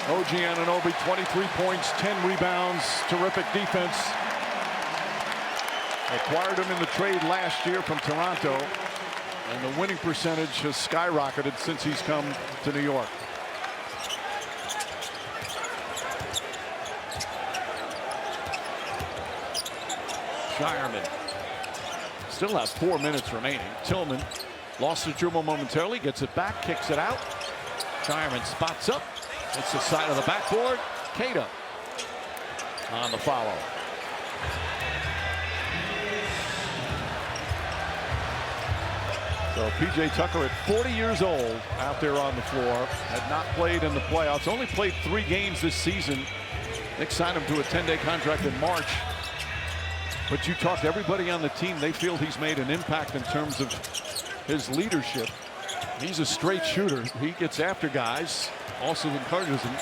OG Anunoby, 23 points, 10 rebounds, terrific defense. Acquired him in the trade last year from Toronto, and the winning percentage has skyrocketed since he's come to New York. Shireman still has 4 minutes remaining. Tillman lost the dribble momentarily, gets it back, kicks it out. Shireman spots up. It's the side of the backboard. Keita on the follow. So P.J. Tucker at 40 years old out there on the floor. Had not played in the playoffs. Only played 3 games this season. Knicks signed him to a 10-day contract in March. But you talk to everybody on the team, they feel he's made an impact in terms of his leadership. He's a straight shooter. He gets after guys, also encourages them.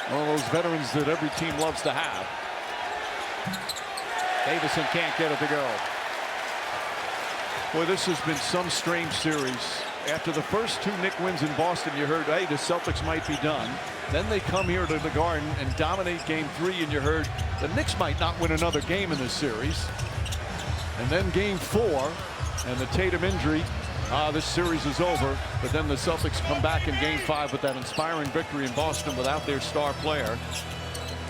One of those veterans that every team loves to have. Davison can't get it to go. Boy, this has been some strange series. After the first 2 Knicks wins in Boston, you heard, hey, the Celtics might be done. Then they come here to the Garden and dominate game 3, and you heard the Knicks might not win another game in this series. And then game 4, and the Tatum injury, this series is over. But then the Celtics come back in game 5 with that inspiring victory in Boston without their star player.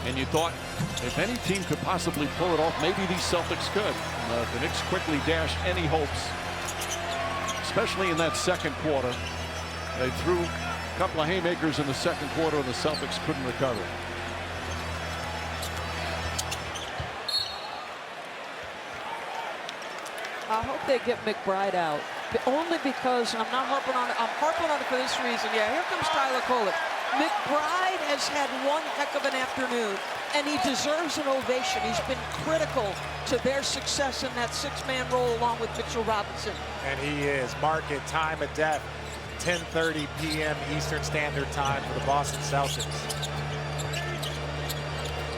And you thought if any team could possibly pull it off, maybe these Celtics could. The Knicks quickly dashed any hopes, especially in that second quarter. They threw a couple of haymakers in the second quarter, and the Celtics couldn't recover.
I hope they get McBride out. Only because, and I'm harping on it for this reason. Yeah, here comes Tyler Kolek. McBride has had one heck of an afternoon, and he deserves an ovation. He's been critical to their success in that 6-man role along with Mitchell Robinson.
And he is. Mark it, time of death, 10:30 p.m. Eastern Standard Time for the Boston Celtics.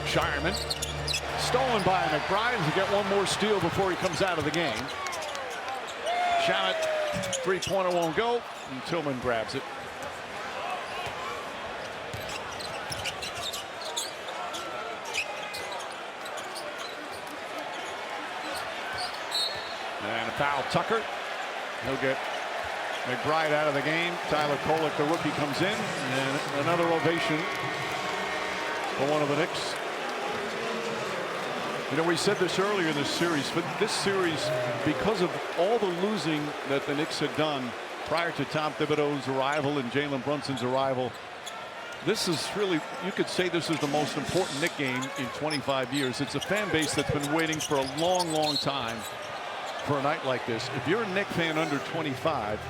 Shireman, stolen by McBride to get one more steal before he comes out of the game. Shot it, 3-pointer won't go, and Tillman grabs it. And a foul, Tucker. He'll get McBride out of the game. Tyler Kolek, the rookie, comes in, and another ovation for one of the Knicks. You know, we said this earlier in this series, but this series, because of all the losing that the Knicks had done prior to Tom Thibodeau's arrival and Jalen Brunson's arrival, this is really, you could say this is the most important Knick game in 25 years. It's a fan base that's been waiting for a long, long time for a night like this. If you're a Knick fan under 25,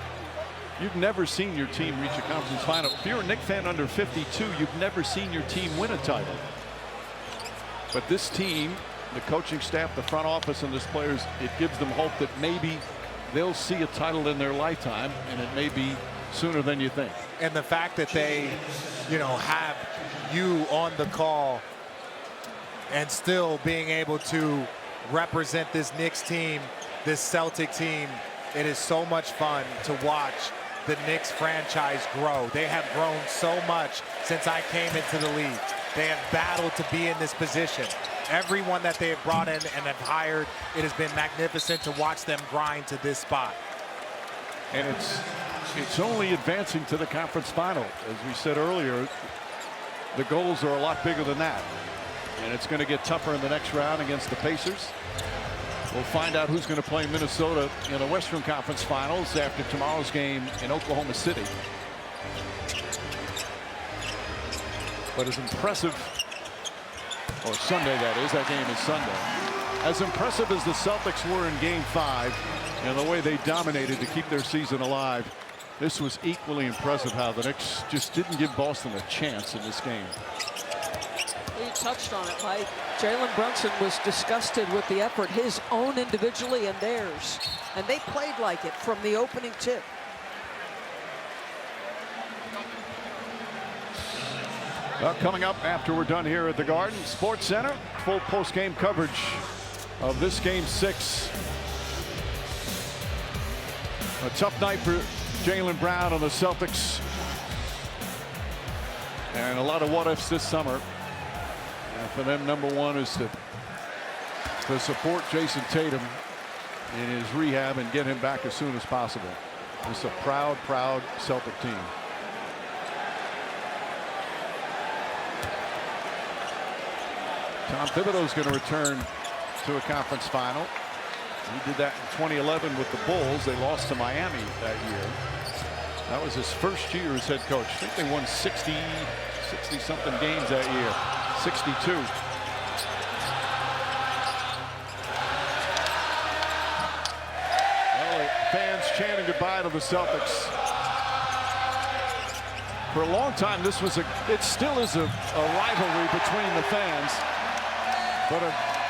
you've never seen your team reach a conference final. If you're a Knick fan under 52, you've never seen your team win a title. But this team, the coaching staff, the front office, and the players, it gives them hope that maybe they'll see a title in their lifetime, and it may be sooner than you think.
And the fact that they, you know, have you on the call and still being able to represent this Knicks team, this Celtic team, it is so much fun to watch the Knicks franchise grow. They have grown so much since I came into the league. They have battled to be in this position. Everyone that they have brought in and have hired, it has been magnificent to watch them grind to this spot.
And it's only advancing to the conference final. As we said earlier, the goals are a lot bigger than that. And it's going to get tougher in the next round against the Pacers. We'll find out who's going to play Minnesota in the Western Conference Finals after tomorrow's game in Oklahoma City. But as impressive, or Sunday that is, that game is Sunday. As impressive as the Celtics were in game 5 and the way they dominated to keep their season alive, this was equally impressive how the Knicks just didn't give Boston a chance in this game.
You touched on it, Mike. Jalen Brunson was disgusted with the effort, his own individually and theirs. And they played like it from the opening tip.
Well, coming up after we're done here at the Garden Sports Center, full post-game coverage of this Game 6. A tough night for Jaylen Brown and the Celtics. And a lot of what-ifs this summer. And for them, number one is to support Jason Tatum in his rehab and get him back as soon as possible. It's a proud, proud Celtic team. Tom Thibodeau's going to return to a conference final. He did that in 2011 with the Bulls. They lost to Miami that year. That was his first year as head coach. I think they won 60-something games that year. 62. Well, the fans chanting goodbye to the Celtics. For a long time, it still is a rivalry between the fans. But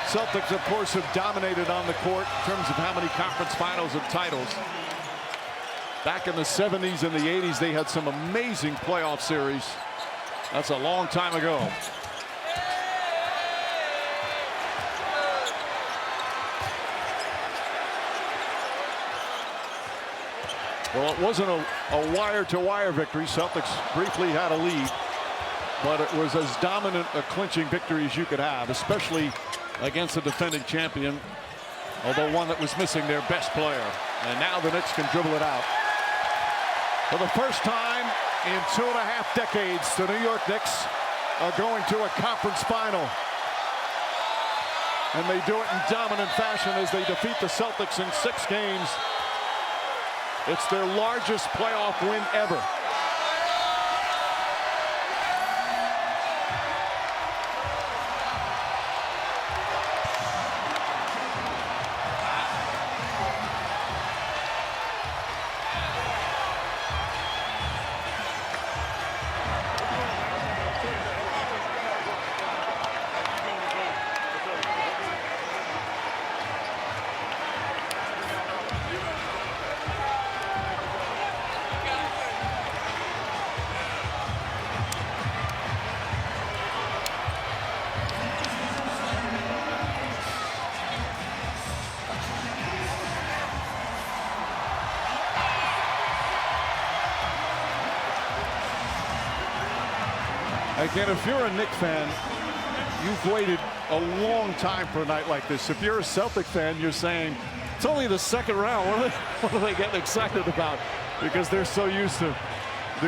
Celtics, of course, have dominated on the court in terms of how many conference finals and titles. Back in the 70s and the 80s, they had some amazing playoff series. That's a long time ago. Well, it wasn't a wire-to-wire victory. Celtics briefly had a lead, but it was as dominant a clinching victory as you could have, especially against a defending champion, although one that was missing their best player. And now the Knicks can dribble it out. For the first time in 2.5 decades, the New York Knicks are going to a conference final. And they do it in dominant fashion as they defeat the Celtics in 6 games. It's their largest playoff win ever. Again, if you're a Knicks fan, you've waited a long time for a night like this. If you're a Celtic fan, you're saying, it's only the second round. What are they getting excited about? Because they're so used to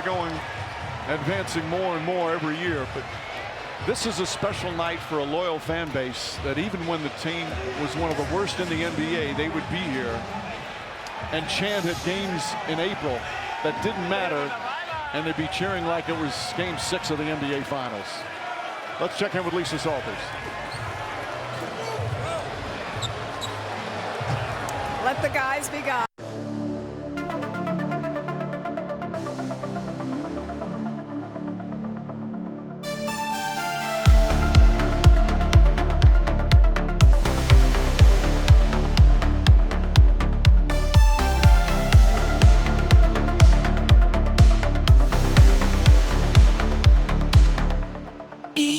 going, advancing more and more every year. But this is a special night for a loyal fan base that even when the team was one of the worst in the NBA, they would be here and chant at games in April that didn't matter. And they'd be cheering like it was Game 6 of the NBA Finals. Let's check in with Lisa Salters.
Let the guys be guys.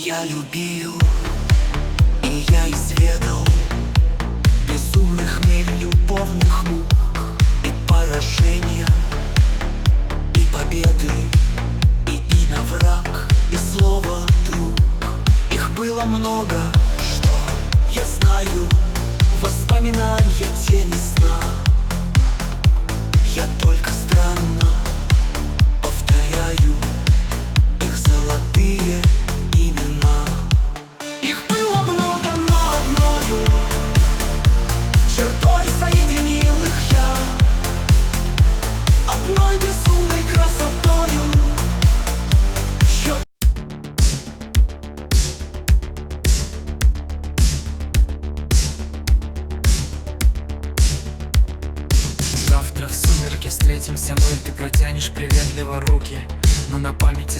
Я любил, и я изведал безумных миль любовных мук и поражения, и победы, и имя враг, и слово друг. Их было много, что я знаю, воспоминания тени сна. Я только странно повторяю их золотые имена. Их было много, но одною чертой соединил их я, одной безумной красотою.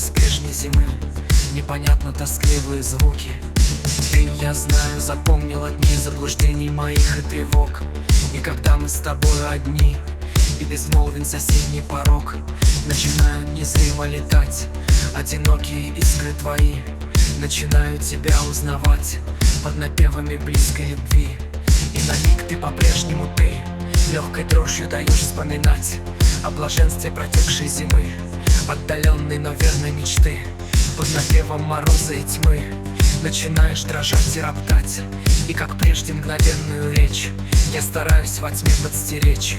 из прежней зимы. Непонятно тоскливые звуки. Ты, я знаю, запомнила дни заблуждений моих и тревог. И когда мы с тобой одни, и безмолвен соседний порог, начинают незримо летать одинокие искры твои. Начинаю тебя узнавать под напевами близкой любви. И на миг ты по-прежнему ты, легкой дрожью даешь вспоминать о блаженстве протекшей зимы, отдаленной, но верной мечты. Под напевом мороза и тьмы начинаешь дрожать и роптать, и как прежде мгновенную речь я стараюсь во тьме подстеречь.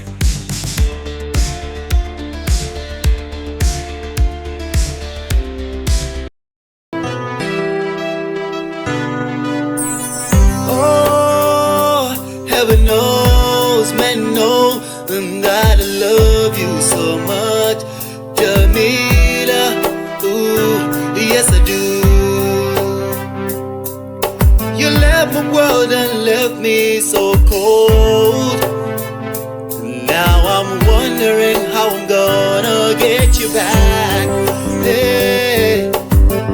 Heaven knows, men know that I love you so much, Jamila. Ooh, yes I do. You left my world and left me so cold. Now I'm wondering how I'm gonna get you back. Hey,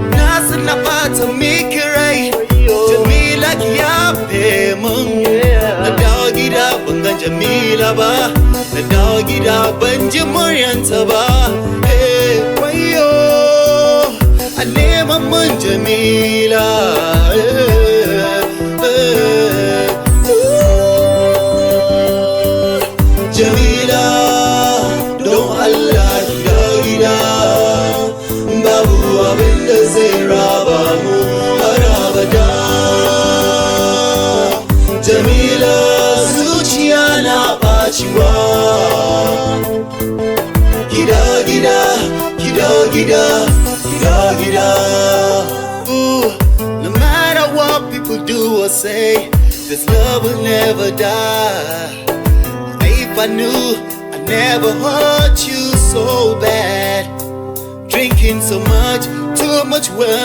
nasa napata mikirai, Jamila kiyape mung. Na dawo gida ban ga Jamila ba, na dawo gida ban ji muryanta ba. Hey, wayo, a neman mun Jamila. Jamila, don Allah ki dawo gida, babu abin da zai raba mu har abada. Jamila, zuciya na ɓaciwa. Gida, gida, gida, gida, gida, gida. Ooh, no matter what people do or say, this love will never die. If I knew I never hurt you so bad, drinking so much, too much women.